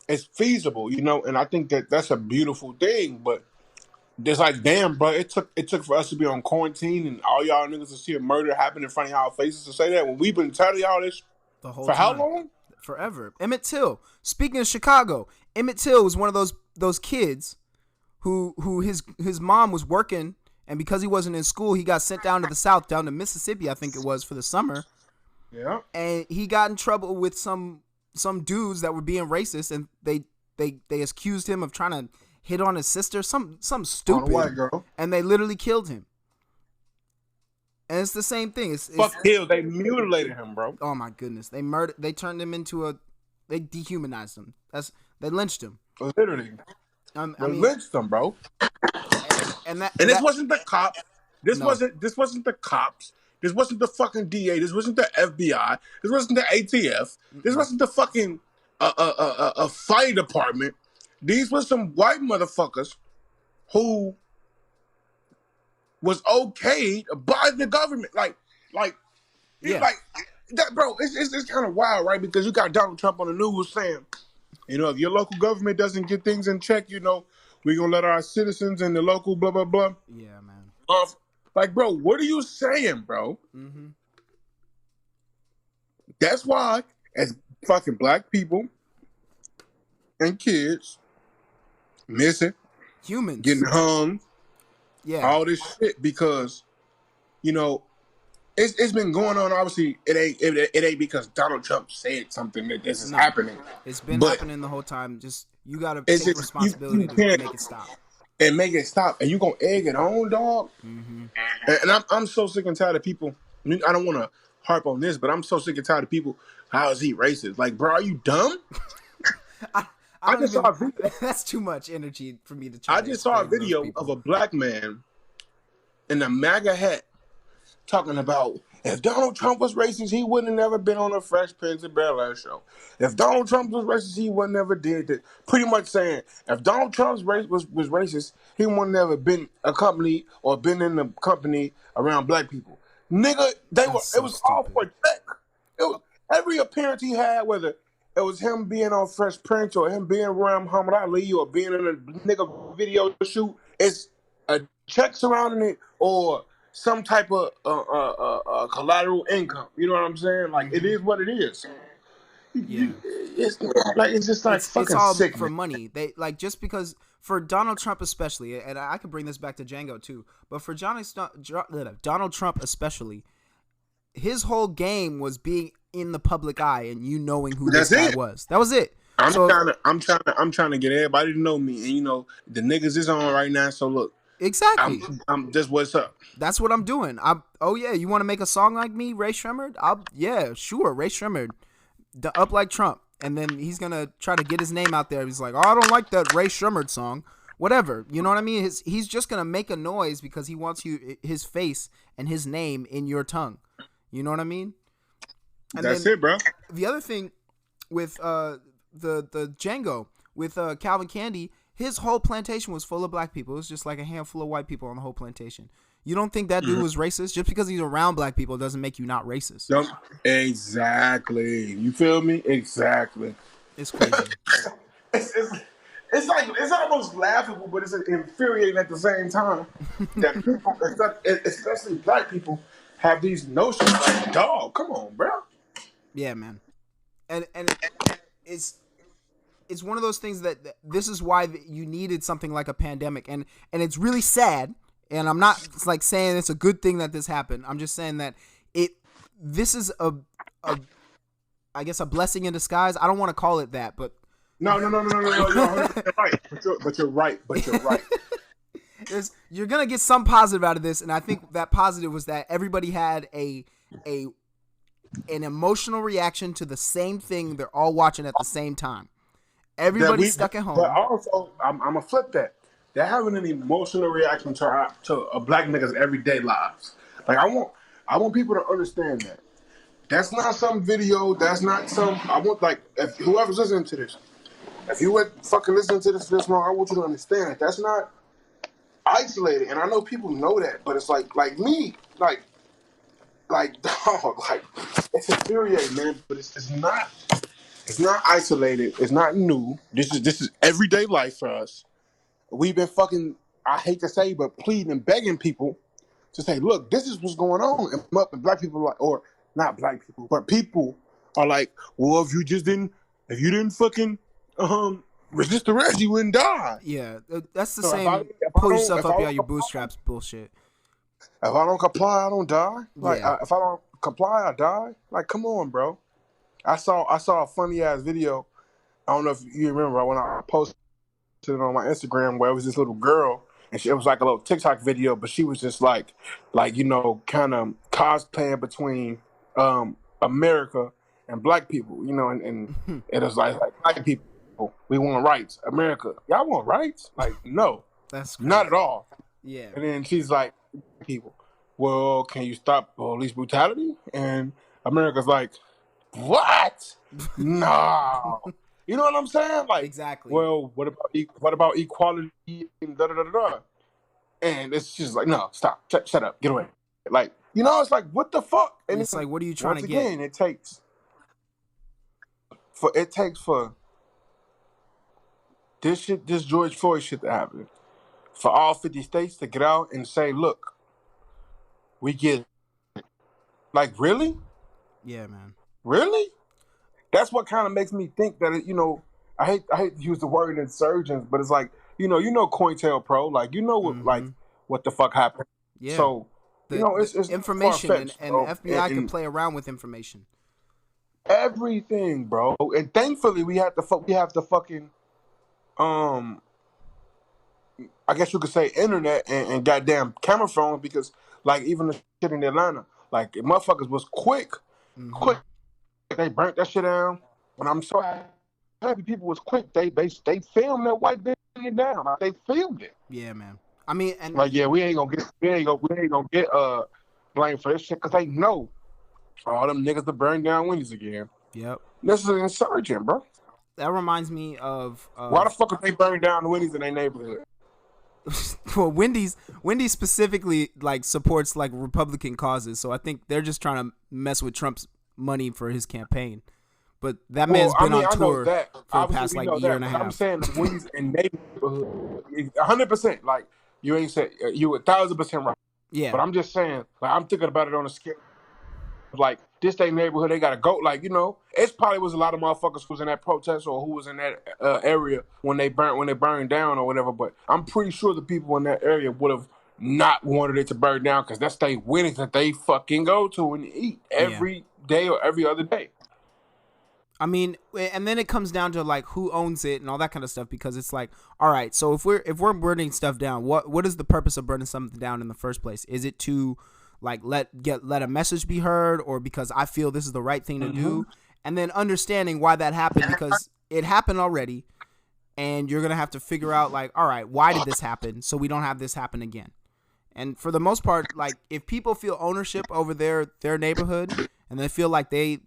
it's feasible, and I think that's a beautiful thing. But it's like, damn, bro, it took for us to be on quarantine and all y'all niggas to see a murder happen in front of y'all faces to say that when we've been telling y'all this the whole for time. How long? Forever. Emmett Till. Speaking of Chicago, Emmett Till was one of those kids who his mom was working, and because he wasn't in school, he got sent down to the South, down to Mississippi, I think it was, for the summer. Yeah. And he got in trouble with some dudes that were being racist, and they accused him of trying to hit on his sister, some stupid, on a white girl, and they literally killed him. And it's the same thing. Fuck killed. They mutilated him, bro. Oh my goodness. They turned him into they dehumanized him. They lynched him. Literally. They lynched him, bro. And this wasn't the cops. This wasn't the cops. This wasn't the fucking DA. This wasn't the FBI. This wasn't the ATF. This wasn't the fucking a fire department. These were some white motherfuckers who was okayed by the government. Like that, bro. It's kind of wild, right? Because you got Donald Trump on the news saying, if your local government doesn't get things in check, we're gonna let our citizens and the local blah blah blah. Yeah, man. Like, bro, what are you saying, bro? Mm-hmm. That's why, as fucking black people and kids missing, humans getting hung, all this shit, because it's been going on. Obviously, it ain't because Donald Trump said something that this is happening. It's been happening the whole time. Just you gotta take responsibility to make it stop. And make it stop, and you gonna egg it on, dog. Mm-hmm. And I'm so sick and tired of people. I don't want to harp on this, but I'm so sick and tired of people. How is he racist? Like, bro, are you dumb? I just saw a video. That's too much energy for me to try. I just saw a video of a black man in a MAGA hat talking about, if Donald Trump was racist, he wouldn't have never been on a Fresh Prince of Bel-Air show. If Donald Trump was racist, he would never did that. Pretty much saying, if Donald Trump's was racist, he would never been accompanied or been in the company around black people. Nigga, it was all for check. It was every appearance he had, whether it was him being on Fresh Prince or him being around Muhammad Ali or being in a nigga video shoot, it's a check surrounding it or some type of collateral income. You know what I'm saying? Like, it is what it is. Yeah. It's just like fucking it's all sick for man. money. They like, just because for Donald Trump especially, and I could bring this back to Django too, but for Donald Trump especially, his whole game was being in the public eye and knowing who this guy was. That was it. I'm trying to get everybody to know me, and the niggas is on right now. So look. Exactly. I'm just what's up. That's what I'm doing. You want to make a song like me, Ray Shremmerd? Sure, Ray Shremmerd, up like Trump, and then he's gonna try to get his name out there. He's like, I don't like that Ray Shremmerd song. whatever. You know what I mean? He's just gonna make a noise because he wants his face and his name in your tongue. You know what I mean? And That's it, bro. The other thing with the Django with Calvin Candy, his whole plantation was full of black people. It was just like a handful of white people on the whole plantation. You don't think that dude was racist? Just because he's around black people doesn't make you not racist. Exactly. You feel me? Exactly. It's crazy. It's like it's almost laughable, but it's infuriating at the same time that people, especially black people, have these notions like, dog, come on, bro. Yeah, man. And it's one of those things that this is why you needed something like a pandemic, and it's really sad. And I'm not like saying it's a good thing that this happened. I'm just saying that this is I guess a blessing in disguise. I don't want to call it that, but no. You're 100% right. But you're right. You're gonna get some positive out of this, and I think that positive was that everybody had an emotional reaction to the same thing. They're all watching at the same time. Everybody's stuck at home. But also, I'm gonna flip that. They're having an emotional reaction to a black nigga's everyday lives. Like I want people to understand that. That's not some video. That's not some. I want if whoever's listening to this, if you were fucking listening to this long, I want you to understand that that's not isolated. And I know people know that, but it's like me, like dog, like it's infuriating, man. But it's not isolated. It's not new. This is everyday life for us. We've been fucking, I hate to say, but pleading and begging people to say, look, this is what's going on. And black people are like, or not black people, but people are like, well, if you didn't fucking resist arrest, you wouldn't die. Yeah, that's the same pull yourself up out your bootstraps bullshit. If I don't comply, I don't die. Like, if I don't comply, I die. Like, come on, bro. I saw a funny ass video. I don't know if you remember when I posted it on my Instagram where it was this little girl and it was like a little TikTok video, but she was just like kind of cosplaying between America and black people, and it was like black people, we want rights. America, y'all want rights? Like, no, that's crazy. Not at all. Yeah. And then she's like, people, well, can you stop police brutality? And America's like, what? No. You know what I'm saying? Like, exactly. Well, what about equality and da da da da? And it's just like, no, stop, shut up, get away. Like, it's like, what the fuck? And it's like, what are you trying to get? Once again, it takes for this George Floyd shit to happen, for all 50 states to get out and say, look, we get it. Like, really? Yeah, man. Really? That's what kind of makes me think that I hate to use the word insurgents, but it's like COINTELPRO, like what the fuck happened. Yeah. So it's information and the FBI can play around with information. Everything, bro. And thankfully we have the fucking I guess you could say internet and goddamn camera phones, because like even the shit in Atlanta, like motherfuckers was quick. They burnt that shit down, and I'm so happy people was quick. They filmed that white bitch down. Like, they filmed it. Yeah, man. I mean, and like, yeah, we ain't gonna get blamed for this shit because they know all them niggas to burn down Wendy's again. Yep. This is an insurgent, bro. That reminds me of why the fuck are they burning down the Wendy's in their neighborhood? Well, Wendy's specifically like supports like Republican causes, so I think they're just trying to mess with Trump's money for his campaign. But that man's been on tour for the past like year and a half. I'm saying the Wendy's in neighborhood, 100%. Like, you ain't said you 1,000% right. Yeah. But I'm just saying, like, I'm thinking about it on a scale of like this day neighborhood, they gotta go. Like, it's probably was a lot of motherfuckers who was in that protest or who was in that area when they burned down or whatever. But I'm pretty sure the people in that area would have not wanted it to burn down because that's their Wendy's that they fucking go to and eat every day or every other day. I mean, and then it comes down to like who owns it and all that kind of stuff, because it's like, all right, so if we're burning stuff down, what is the purpose of burning something down in the first place? Is it to like let a message be heard, or because I feel this is the right thing to do? And then understanding why that happened, because it happened already. and you're gonna have to figure out like, all right, why did this happen, so we don't have this happen again. And for the most part, like if people feel ownership over their neighborhood and they feel like they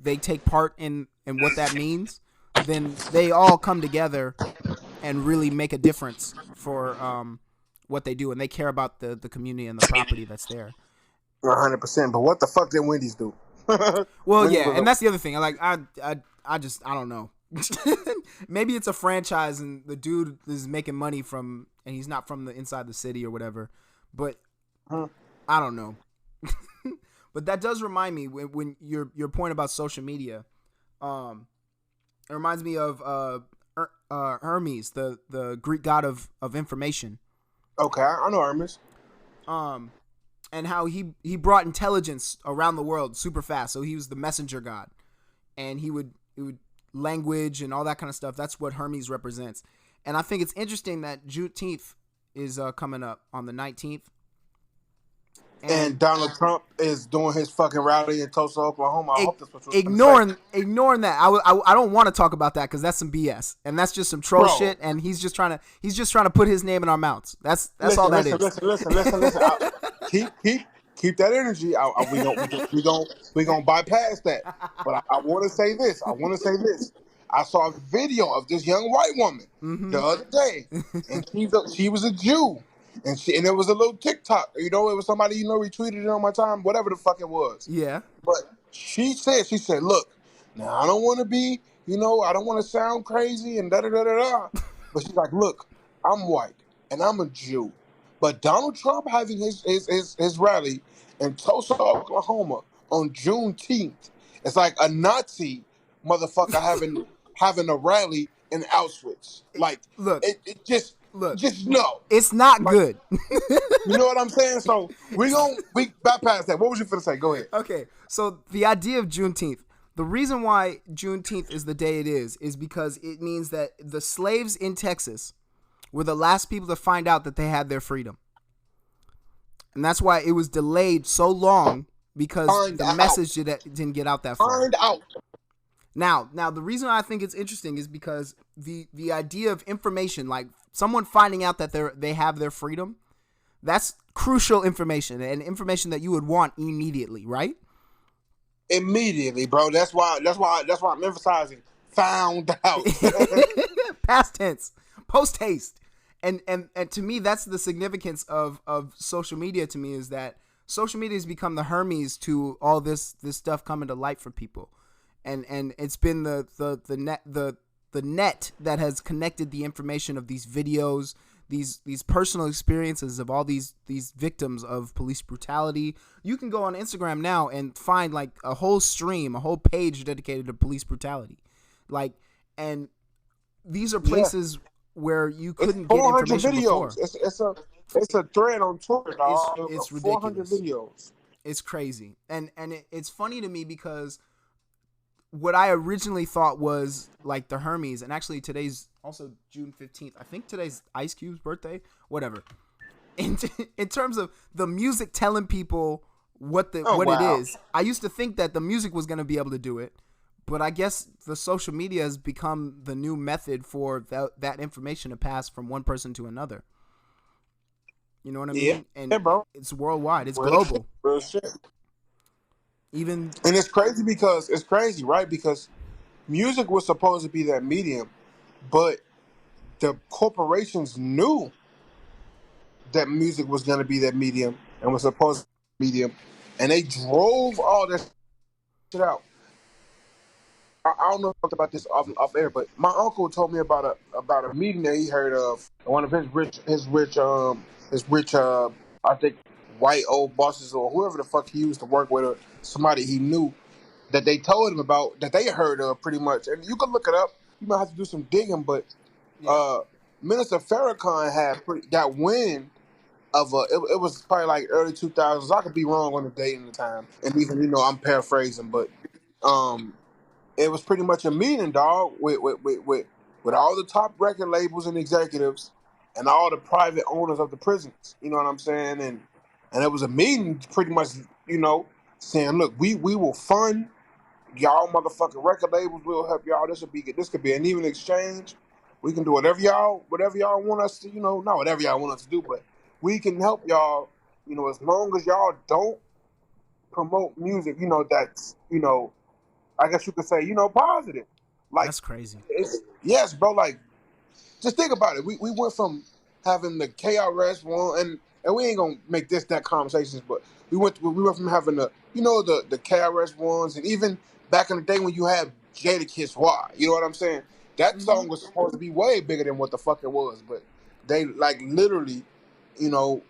take part in what that means, then they all come together and really make a difference for what they do, and they care about the community and the property that's there. 100%. But what the fuck did Wendy's do? Well, yeah, and that's the other thing. I don't know. Maybe it's a franchise and the dude is making money from, and he's not from the inside the city or whatever. But I don't know. But that does remind me when your point about social media. It reminds me of Hermes, the Greek god of information. Okay, I know Hermes. And how he brought intelligence around the world super fast. So he was the messenger god, and he would language and all that kind of stuff. That's what Hermes represents. And I think it's interesting that Juneteenth is coming up on the 19th. And Donald Trump is doing his fucking rally in Tulsa, Oklahoma. I hope that's what ignoring that. I don't want to talk about that because that's some BS and that's just some troll shit. And he's just trying to put his name in our mouths. That's all that is. Listen. Keep that energy. We gonna bypass that. But I want to say this. I saw a video of this young white woman the other day, and she was a Jew, and it was a little TikTok. It was somebody retweeted it on my time, whatever the fuck it was. Yeah. But she said, look, now I don't want to be, I don't want to sound crazy and da da da da da. But she's like, look, I'm white and I'm a Jew. But Donald Trump having his rally in Tulsa, Oklahoma on Juneteenth, it's like a Nazi motherfucker having a rally in Auschwitz. Like, look, just no. It's not good. You know what I'm saying? So we bypass that. What was you finna say? Go ahead. Okay, so the idea of Juneteenth, the reason why Juneteenth is the day it is because it means that the slaves in Texas were the last people to find out that they had their freedom. And that's why it was delayed so long, because the message didn't get out that far. Find out. Now, the reason I think it's interesting is because the idea of information, like someone finding out that they have their freedom, that's crucial information and information that you would want immediately, right? Immediately, bro. That's why I'm emphasizing found out. Past tense, post haste. And to me, that's the significance of social media. To me, is that social media has become the Hermes to all this stuff coming to light for people, and it's been the net that has connected the information of these videos, these personal experiences of all these victims of police brutality. You can go on Instagram now and find like a whole stream, a whole page dedicated to police brutality, and these are places. Yeah. Where you couldn't get information videos. Before. It's a thread on Twitter, dog. It's ridiculous. 400 videos. It's crazy, and it's funny to me because what I originally thought was like the Hermes, and actually today's also June 15th. I think today's Ice Cube's birthday. Whatever. In terms of the music telling people what it is, I used to think that the music was going to be able to do it. But I guess the social media has become the new method for that information to pass from one person to another. You know what I mean? And bro. It's worldwide. It's global. Real shit. And it's crazy, right? Because music was supposed to be that medium, but the corporations knew that music was going to be that medium and was supposed to be medium, and they drove all that shit out. I don't know about this off air, but my uncle told me about a meeting that he heard of. One of his rich, I think white old bosses or whoever the fuck he used to work with, or somebody he knew, that they told him about, that they heard of pretty much. And you can look it up. You might have to do some digging, but Minister Farrakhan had got wind of it was probably like early 2000s. I could be wrong on the date and the time, and even I'm paraphrasing, but it was pretty much a meeting, dog, with all the top record labels and executives and all the private owners of the prisons. You know what I'm saying? And it was a meeting pretty much, saying, look, we will fund y'all motherfucking record labels. We'll help y'all. This could be an even exchange. We can do whatever y'all want us to, not whatever y'all want us to do, but we can help y'all, as long as y'all don't promote music, that's, I guess you could say, positive. Like, That's crazy. yes, bro. Like, just think about it. We went from having the KRS One, and we ain't gonna make this that conversations, but we went from having the KRS Ones, and even back in the day when you had Jada Kiss Y, you know what I'm saying? That Hmm. song was supposed to be way bigger than what the fuck it was, but they like literally, you know,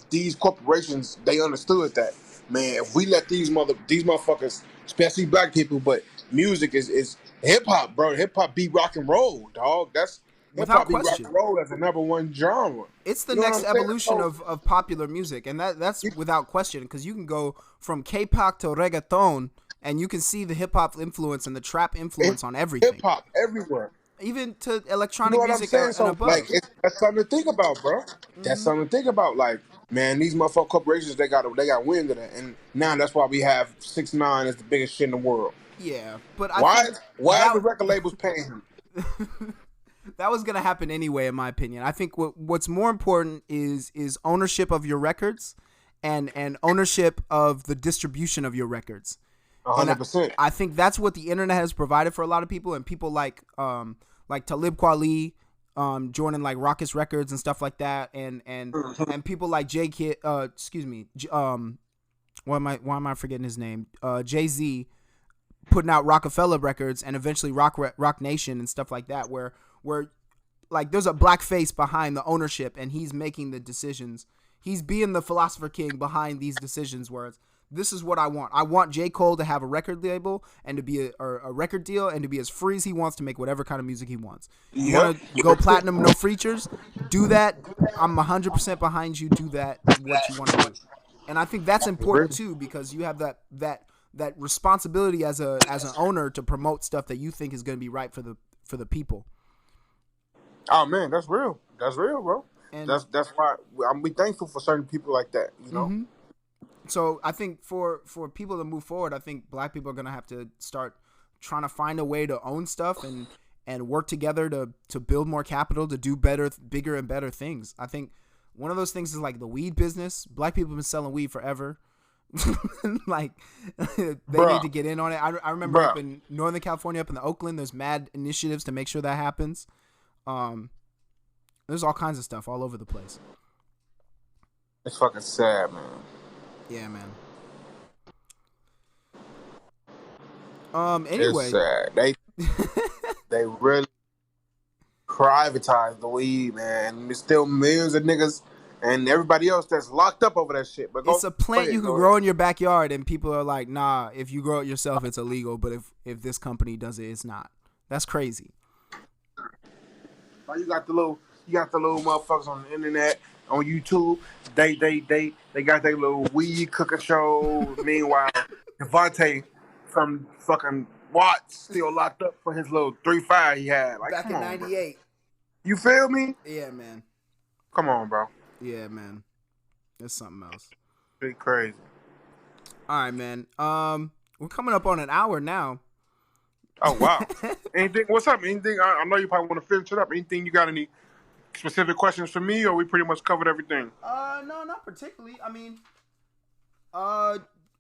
these corporations they understood that, man, if we let these motherfuckers, especially black people, but music is hip hop, bro. Hip hop beat rock and roll, dog. That's hip Without hop beat rock question. and roll as the number one genre. It's the You know what next I'm saying? evolution So of popular music, and that's you, without question, because you can go from K-pop to reggaeton, and you can see the hip hop influence and the trap influence on hip everything, hop everywhere. even to You know electronic what I'm music saying? and So like, above. that's something to think about, bro. That's Hmm. something to think about. Like, man, these motherfucking corporations they got wind of that, and now that's why we have 6ix9ine as the biggest shit in the world. Yeah, but I Why? think Why is that the record labels paying him? that was gonna happen anyway, in my opinion. I think what's more important is ownership of your records, and ownership of the distribution of your records. And 100%. I think that's what the internet has provided for a lot of people, and people like Talib Kweli, joining like Rockets Records and stuff like that, and people like J Kid, excuse me, why am I forgetting his name? Jay-Z putting out Rockefeller Records and eventually Rock Nation and stuff like that, where like there's a black face behind the ownership, and he's making the decisions. He's being the philosopher king behind these decisions, where it's, this is what I want. I want J. Cole to have a record label and to be a record deal and to be as free as he wants to make whatever kind of music he wants. You Yep. want to go platinum, no features? Do that. I'm 100% behind you. Do that, what you want to do. And I think that's important too, because you have that responsibility as an owner to promote stuff that you think is going to be right for the people. Oh man, that's real. That's real, bro. And That's why I'm be thankful for certain people like that. mm-hmm. So I think for people to move forward, I think black people are gonna have to start trying to find a way to own stuff and work together to build more capital, to do better, bigger and better things. I think one of those things is like the weed business. Black people have been selling weed forever. Like they need Bruh, to get in on it. I remember up bruh. in Northern California, up in the Oakland, there's mad initiatives to make sure that happens. Um, there's all kinds of stuff all over the place. It's fucking sad, man. Yeah, man. It's Anyway. sad. They really privatized the weed, man. There's still millions of niggas and everybody else that's locked up over that shit. But It's go, a go plant you ahead, could go grow ahead. in your backyard, and people are like, nah, if you grow it yourself, it's illegal. But if this company does it, it's not. That's crazy. Now you got the little motherfuckers on the internet, on YouTube. They got their little weed cooking show. Meanwhile, Devontae from fucking Watts still locked up for his little 3-5 he had. Like, Back come in on, bro. '98. You feel me? Yeah, man. Come on, bro. Yeah, man. It's something else. Pretty crazy. All right, man. We're coming up on an hour now. Oh wow. Anything? What's up? Anything? I know you probably want to finish it up. Anything? You got any specific questions for me, or we pretty much covered everything? No, not particularly. I mean,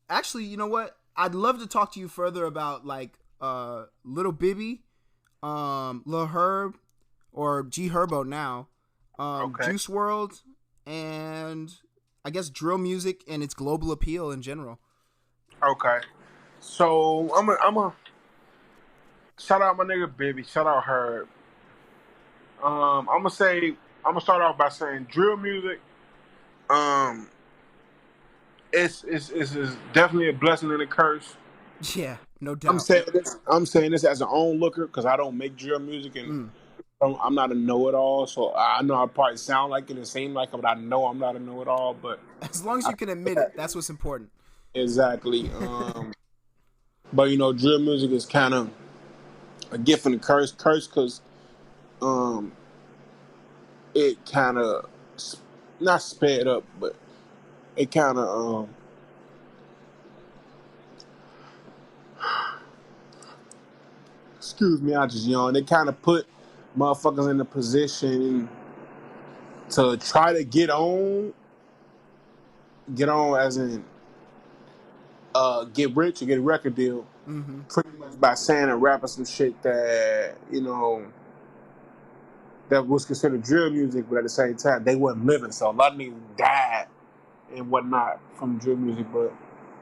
actually, you know what? I'd love to talk to you further about like Little Bibby, Lil Herb, or G Herbo now, Okay. Juice World, and I guess drill music and its global appeal in general. Okay. So I'm a shout out my nigga Baby. Shout out Herb. I'm gonna start off by saying drill music. Um, it's definitely a blessing and a curse. Yeah, no I'm doubt. saying this. I'm saying this as an onlooker because I don't make drill music and Mm. I'm not a know-it-all. So I know I probably sound like it and seem like it, but I know I'm not a know-it-all. But As long as you can admit it, that's what's important. exactly. But drill music is kind of a gift and a curse. Curse because um, it kind of not sped up, but it kind of excuse me, I just yawned. It kind of put motherfuckers in a position to try to get on as in get rich or get a record deal, pretty much by saying and rapping some shit that that was considered drill music, but at the same time they wasn't living. So a lot of niggas died and whatnot from drill music, but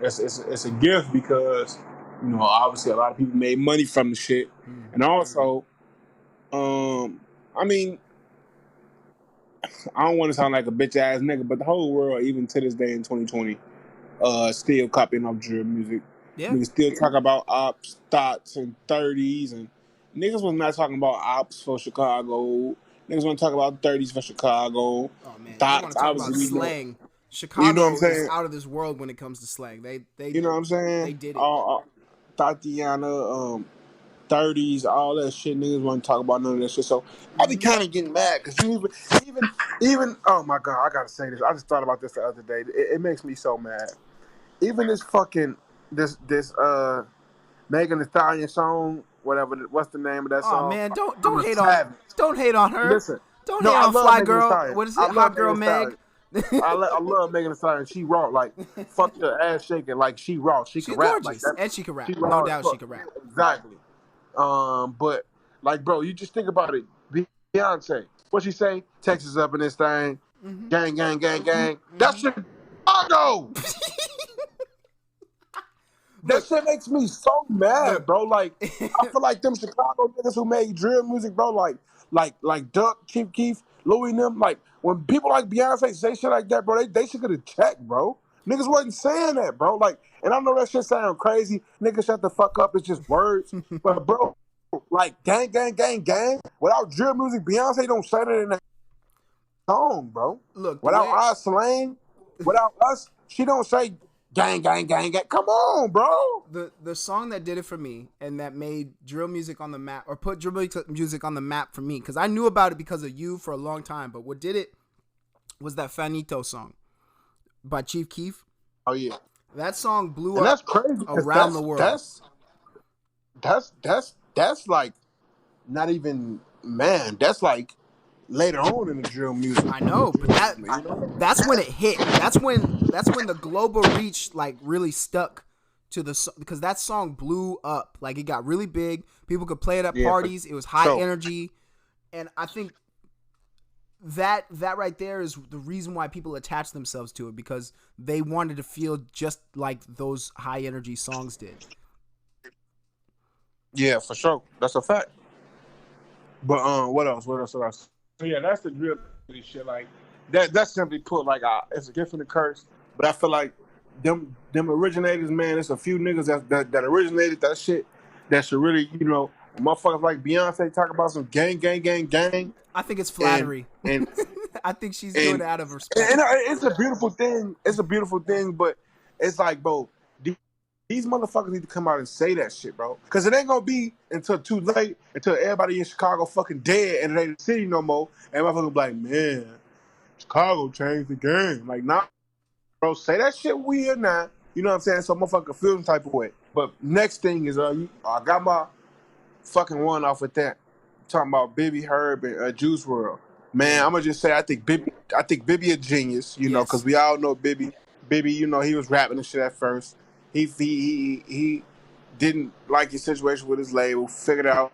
it's a gift because obviously a lot of people made money from the shit, and also I mean I don't want to sound like a bitch ass nigga, but the whole world, even to this day in 2020, still copying off drill music. Yeah. Niggas still talk about ops, thoughts, and 30s, and niggas was not talking about ops for Chicago. Niggas want to talk about 30s for Chicago. Oh man, Thoughts, they want to talk about slang. Chicago you know what I'm saying? is out of this world when it comes to slang. They you know what I'm saying? They did it. Tatiana, 30s, all that shit. Niggas want to talk about none of that shit. So I be kind of getting mad because even oh my god, I gotta say this. I just thought about this the other day. It makes me so mad. Even this fucking this Megan Thee Stallion song, whatever. What's the name of that song? Oh man, don't hate on her. Listen, don't hate on Fly Girl. What is it? Hot Girl Meg. Meg. I love Megan Thee Stallion. She raw, like fuck your ass shaking, like she raw. She's can rap, gorgeous, like and she can rap. No doubt, she can rap. Exactly. But like, bro, you just think about it. Beyonce, what she say? Texas up in this thing, gang, gang, gang, gang. That's Chicago. That shit makes me so mad, bro. Like, I feel like them Chicago niggas who made drill music, bro. Like Duck, Chief Keef, Louis, and them. Like, when people like Beyonce say shit like that, bro, they should get a check, bro. Niggas wasn't saying that, bro. Like, and I know that shit sound crazy. Niggas shut the fuck up. It's just words. But, bro, like, gang, gang, gang, gang. Without drill music, Beyonce don't say that in that song, bro. Look, without our slang, without us, she don't say gang, gang, gang, gang. Come on, bro. The song that did it for me and that made drill music on the map, or put drill music on the map for me, because I knew about it because of you for a long time, but what did it was that Fanito song by Chief Keef. Oh yeah, that song blew and up. That's crazy around the world. That's like not even that's like later on in the drill music. I know, but that's when it hit. That's when the global reach like really stuck to because that song blew up. Like, it got really big. People could play it at parties. It was high energy, and I think that right there is the reason why people attach themselves to it, because they wanted to feel just like those high energy songs did. Yeah, for sure. That's a fact. But what else? So yeah, that's the drill shit. Like that's simply put, like it's a gift and a curse. But I feel like them originators, man, it's a few niggas that originated that shit that should really, motherfuckers like Beyonce talk about some gang, gang, gang, gang. I think it's flattery. And I think she's doing it out of respect. And it's a beautiful thing. It's a beautiful thing, but it's like, bro, these motherfuckers need to come out and say that shit, bro. Because it ain't gonna be until too late, until everybody in Chicago fucking dead and it ain't the city no more. And motherfuckers be like, man, Chicago changed the game. Like, nah, bro, say that shit weird now. You know what I'm saying? So motherfucker feel some type of way. But next thing is, I got my fucking one off with that. Talking about Bibby Herb and Juice WRLD. Man, I'm gonna just say I think Bibby a genius, you know, because we all know Bibby. Bibby, he was rapping and shit at first. He didn't like his situation with his label, figured out,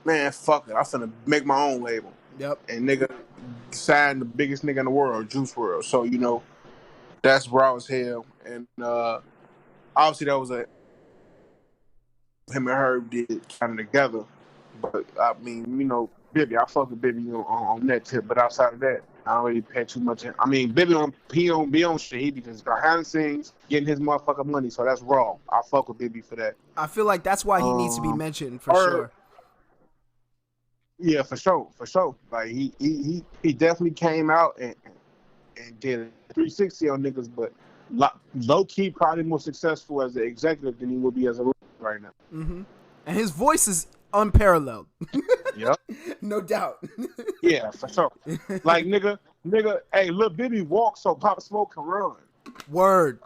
man, fuck it, I'm finna make my own label. Yep. And nigga signed the biggest nigga in the world, Juice WRLD. So, that's raw as hell. And obviously that was him and Herb did kind of together. But I mean, Bibby, I fuck with Bibby on that tip, but outside of that, I don't really pay too much. I mean, Bibby he don't be on shit. He be just behind the scenes getting his motherfucking money, so that's wrong. I fuck with Bibby for that. I feel like that's why he needs to be mentioned for sure. Yeah, for sure. Like he definitely came out and did a 360 on niggas, but low key probably more successful as an executive than he would be as a rapper right now. Mm-hmm. And his voice is unparalleled. Yep. No doubt. Yeah, for sure. Like, nigga, hey, Lil Bibby walk so Pop Smoke can run. Word.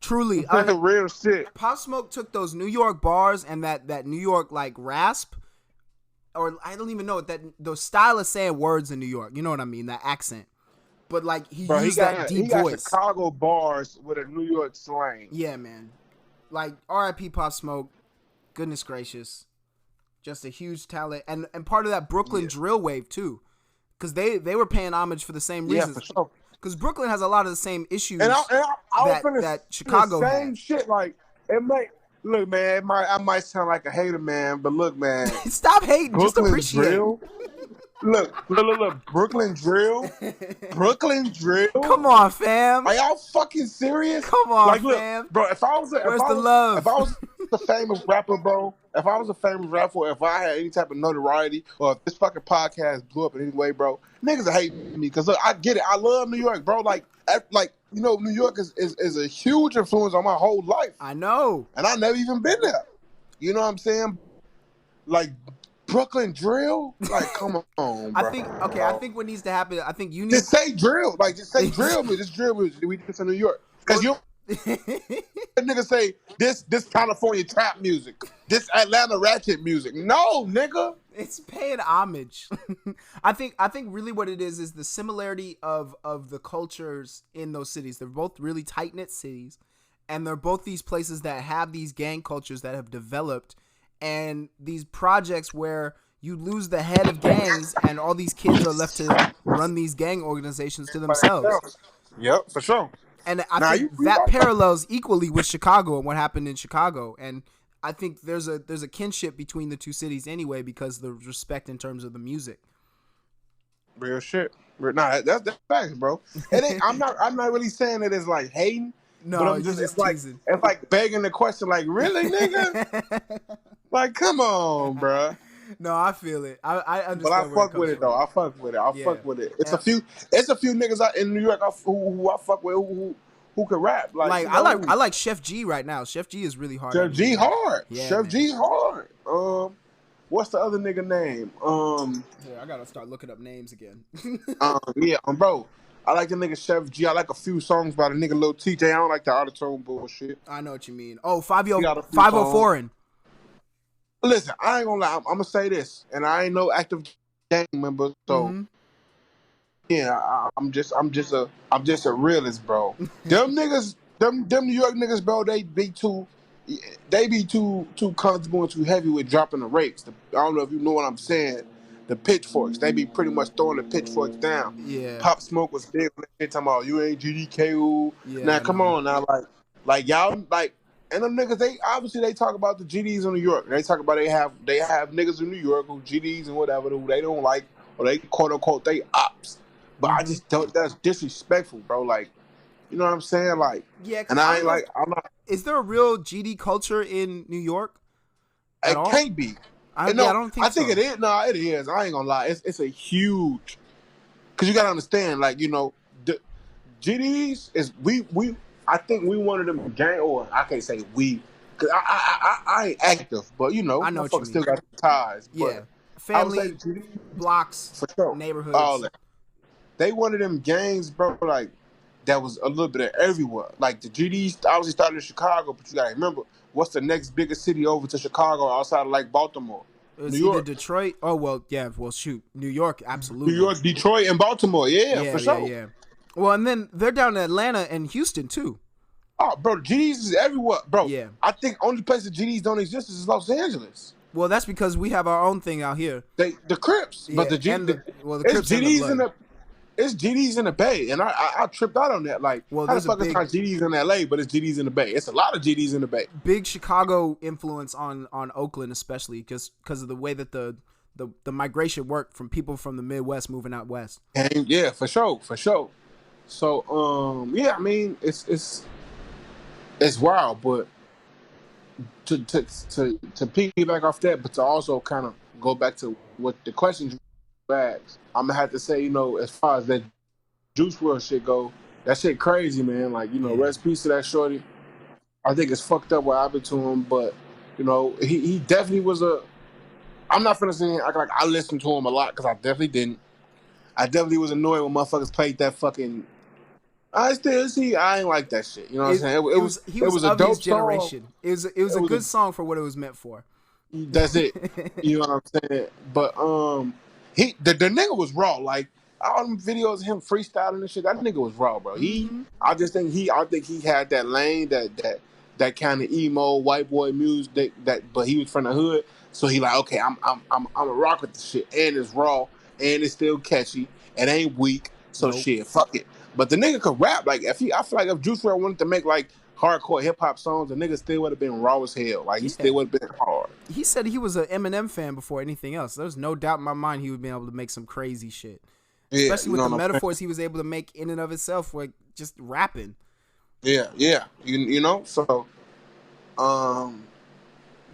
Truly. Real shit. Pop Smoke took those New York bars and that New York, like, rasp or I don't even know that the style of saying words in New York. You know what I mean? That accent. But like he used that deep voice. He got Chicago bars with a New York slang. Yeah, man. Like R.I.P. Pop Smoke. Goodness gracious, just a huge talent, and part of that Brooklyn drill wave too, because they were paying homage for the same reasons. Yeah, for sure. Because Brooklyn has a lot of the same issues that Chicago the same had. Shit like it might. Look, man, I might sound like a hater, man, but look, man. Stop hating, Brooklyn just appreciate drill. Look, Brooklyn drill. Brooklyn drill. Come on, fam. Are y'all fucking serious? Come on, like, look, fam. Bro, if I was a famous rapper, bro, if I had any type of notoriety, or if this fucking podcast blew up in any way, bro, niggas hate me, because look, I get it. I love New York, bro. Like you know, New York is a huge influence on my whole life. I know. And I never even been there. You know what I'm saying? Like, Brooklyn drill? Like, come on, bro. I think what needs to happen, I think you need just say drill. Like, just say drill me. Just drill me. We do this in New York. Because you nigga say this California trap music, this Atlanta ratchet music. No, nigga. It's paying homage. I think really what it is the similarity of the cultures in those cities. They're both really tight-knit cities, and they're both these places that have these gang cultures that have developed, and these projects where you lose the head of gangs and all these kids are left to run these gang organizations to themselves. Yep, for sure. And I think that parallels equally with Chicago and what happened in Chicago. And I think there's a kinship between the two cities anyway, because the respect in terms of the music. Real shit. Nah, that's facts, bro. It ain't, I'm not really saying it as like hating. No, but I'm just teasing. It's like begging the question, like, really, nigga? Like, come on, bro. No, I feel it. I understand. But I fuck with it though. I fuck with it. It's a few niggas out in New York who I fuck with who can rap. Like I like Chef G right now. Chef G is really hard. Chef G hard. Yeah, Chef G hard. What's the other nigga name? Yeah, I gotta start looking up names again. Bro. I like the nigga Chef G. I like a few songs by the nigga Lil TJ. I don't like the autotune bullshit. I know what you mean. Oh, 504. Listen, I ain't gonna lie. I'm gonna say this, and I ain't no active gang member, so yeah, I'm just a realist, bro. Them niggas, them New York niggas, bro. They be too comfortable and too heavy with dropping the rakes. I don't know if you know what I'm saying. The pitchforks, they be pretty much throwing the pitchforks down. Yeah. Pop Smoke was big when they talking about you ain't GDKU. Yeah, now come on, now like y'all like. And them niggas, they talk about the GDs in New York. They talk about they have niggas in New York who GDs and whatever who they don't like, or they quote unquote they ops. But I just don't. That's disrespectful, bro. Like, you know what I'm saying? Like, yeah. And I ain't like, I'm not. Is there a real GD culture in New York? It can't be. I don't think. I think it is. No, it is. I ain't gonna lie. It's a huge. Because you gotta understand, like, you know, the GDs is we. I think we wanted them gang, or I can't say we, because I ain't active, but you know, I know what you mean. Still got the ties. Yeah, family, blocks, for sure, neighborhoods. All that. They wanted them gangs, bro. Like that was a little bit of everywhere. Like the GDs obviously started in Chicago, but you gotta remember what's the next biggest city over to Chicago outside of like Baltimore. It was either Detroit. Oh well, yeah. Well, shoot, New York, absolutely. New York, Detroit, and Baltimore. Yeah, for sure. Yeah. Well, and then they're down in Atlanta and Houston too. Oh, bro, GDs is everywhere, bro. Yeah. I think only place that GDs don't exist is Los Angeles. Well, that's because we have our own thing out here. The Crips, yeah, but the Crips it's GDs in the Bay, and I tripped out on that. Like, how the fuck is not GDs in LA, but it's GDs in the Bay? It's a lot of GDs in the Bay. Big Chicago influence on Oakland, especially because of the way that the migration worked from people from the Midwest moving out west. And yeah, for sure. So, yeah, I mean, it's wild, but to piggyback off that, but to also kind of go back to what the questions you asked, I'm gonna have to say, you know, as far as that Juice WRLD shit go, that shit crazy, man. Like, you know, rest peace to that shorty. I think it's fucked up what happened to him, but you know, he definitely was I'm not finna say like I listened to him a lot because I definitely didn't. I definitely was annoyed when motherfuckers played that fucking. I ain't like that shit. You know what I'm saying? It was a dope generation. song. It was a good song for what it was meant for. That's it. You know what I'm saying? But the nigga was raw. Like all them videos of him freestyling and shit, that nigga was raw, bro. I think he had that lane, that kind of emo white boy music but he was from the hood. So he like, okay, I'm a rock with the shit, and it's raw, and it's still catchy, it ain't weak. So Nope. shit, fuck it. But the nigga could rap. Like I feel like if Juice WRLD wanted to make like hardcore hip hop songs, the nigga still would have been raw as hell. Like he still would have been hard. He said he was an Eminem fan before anything else. There's no doubt in my mind he would be able to make some crazy shit. Yeah, especially with the metaphors he was able to make in and of itself, like just rapping. Yeah. You know, so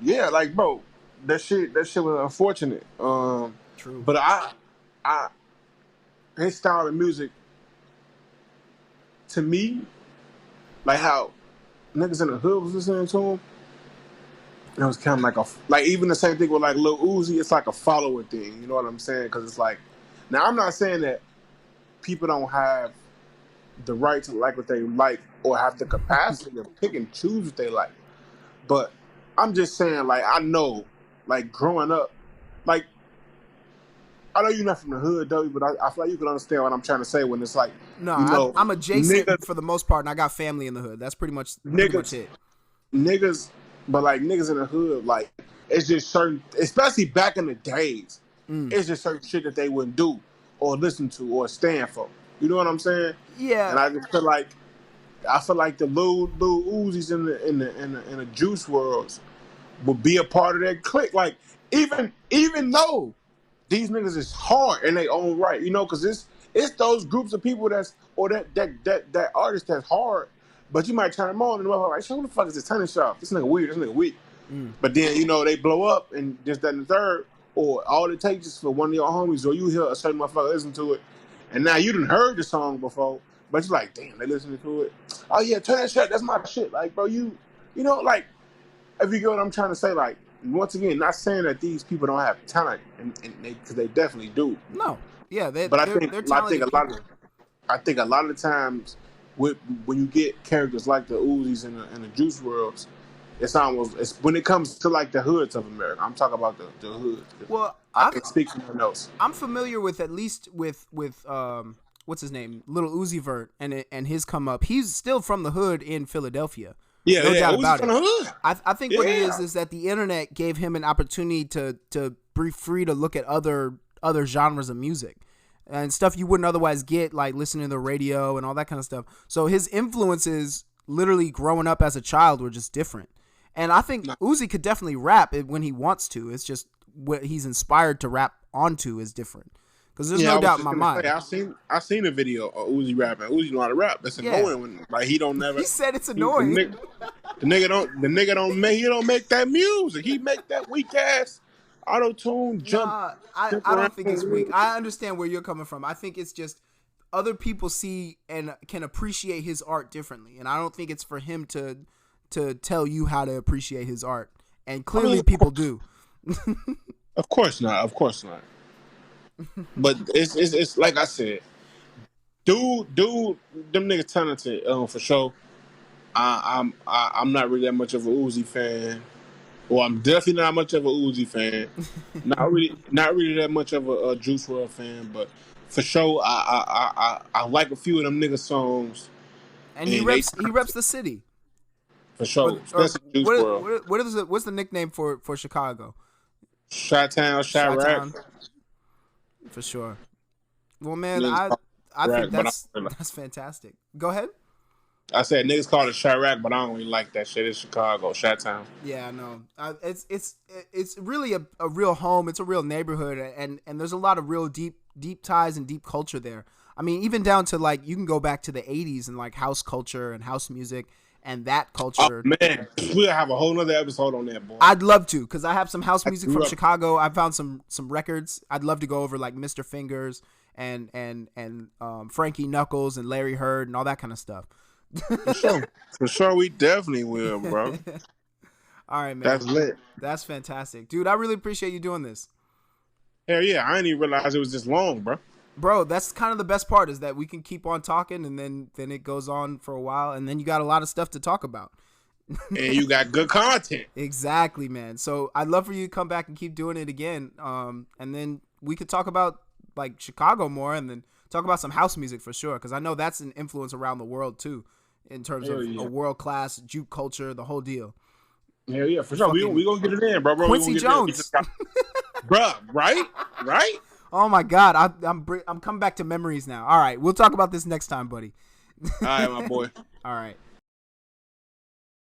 yeah, like bro, that shit was unfortunate. True. But I his style of music to me, like how niggas in the hood was listening to him, it was kind of like even the same thing with like Lil Uzi. It's like a follower thing. You know what I'm saying? Because it's like, now I'm not saying that people don't have the right to like what they like or have the capacity to pick and choose what they like, but I'm just saying, like, I know, like growing up, like I know you're not from the hood, though, but I feel like you can understand what I'm trying to say when it's like, no, you know, I'm adjacent for the most part, and I got family in the hood. That's pretty much it. Niggas, but like niggas in the hood, like it's just certain, especially back in the days, it's just certain shit that they wouldn't do or listen to or stand for. You know what I'm saying? Yeah. And I just feel like the Lil Uzis in the Juice worlds would be a part of that clique. Like even though these niggas is hard in their own right, you know, because it's those groups of people that artist that's hard, but you might turn them on and they're like, who the fuck is this tennis shop? This nigga weird, this nigga weak. But then, you know, they blow up and just that and the third, or all it takes is for one of your homies or you hear a certain motherfucker listen to it, and now you done heard the song before, but you're like, damn, they listening to it. Oh yeah, turn that shit, that's my shit. Like, bro, you know, like, if you get what I'm trying to say, like, once again, not saying that these people don't have talent, and because they definitely do. No, yeah, they're I think a lot of the times, when you get characters like the Uzis and the Juice WRLDs, it's when it comes to like the hoods of America. I'm talking about the hood. Well, I can speak for nothing else. I'm familiar with at least with what's his name, Little Uzi Vert, and his come up. He's still from the hood in Philadelphia. Yeah, no doubt about it. The hood. I think what it is that the internet gave him an opportunity to be free to look at other genres of music and stuff you wouldn't otherwise get, like listening to the radio and all that kind of stuff. So his influences, literally growing up as a child, were just different. And I think Uzi could definitely rap it when he wants to. It's just what he's inspired to rap onto is different. Because there's no doubt in my mind. I seen a video of Uzi rapping. Uzi know how to rap. It's annoying when like he don't never. He said it's annoying. The nigga don't make that music. He make that weak ass auto tune jump. I don't think it's weak. I understand where you're coming from. I think it's just other people see and can appreciate his art differently, and I don't think it's for him to tell you how to appreciate his art. And clearly, people do. Of course not. But it's like I said, dude, them niggas talented for sure. I'm not really that much of a Uzi fan. Well, I'm definitely not much of a Uzi fan. not really that much of a Juice WRLD fan, but for sure, I like a few of them nigga songs. And he reps the city. For sure, especially Juice WRLD. What's the nickname for Chicago? Chi-Town, Chirac. For sure. Well, man, I think that's fantastic. Go ahead. I said niggas call it Chirac, but I don't really like that shit. It's Chicago, Chi-Town. Yeah, I know. It's really a real home. It's a real neighborhood, and there's a lot of real deep ties and deep culture there. I mean, even down to like you can go back to the '80s and like house culture and house music and that culture. Oh, man, we'll have a whole nother episode on that, boy. I'd love to, because I have some house music from Chicago. I found some records. I'd love to go over like Mr. Fingers and Frankie Knuckles and Larry Heard and all that kind of stuff. For sure, we definitely will, bro. All right, man. That's lit. That's fantastic, dude. I really appreciate you doing this. Hell yeah, I didn't even realize it was this long, bro. Bro, that's kind of the best part, is that we can keep on talking, and then it goes on for a while, and then you got a lot of stuff to talk about. and you got good content. Exactly, man. So I'd love for you to come back and keep doing it again. And then we could talk about like Chicago more, and then talk about some house music for sure, because I know that's an influence around the world too, in terms of a world class juke culture, the whole deal. Hell yeah, for sure. We gonna get it in, bro. Quincy Jones, bro. Right. Oh my God, I'm coming back to memories now. All right, we'll talk about this next time, buddy. All right, my boy. All right.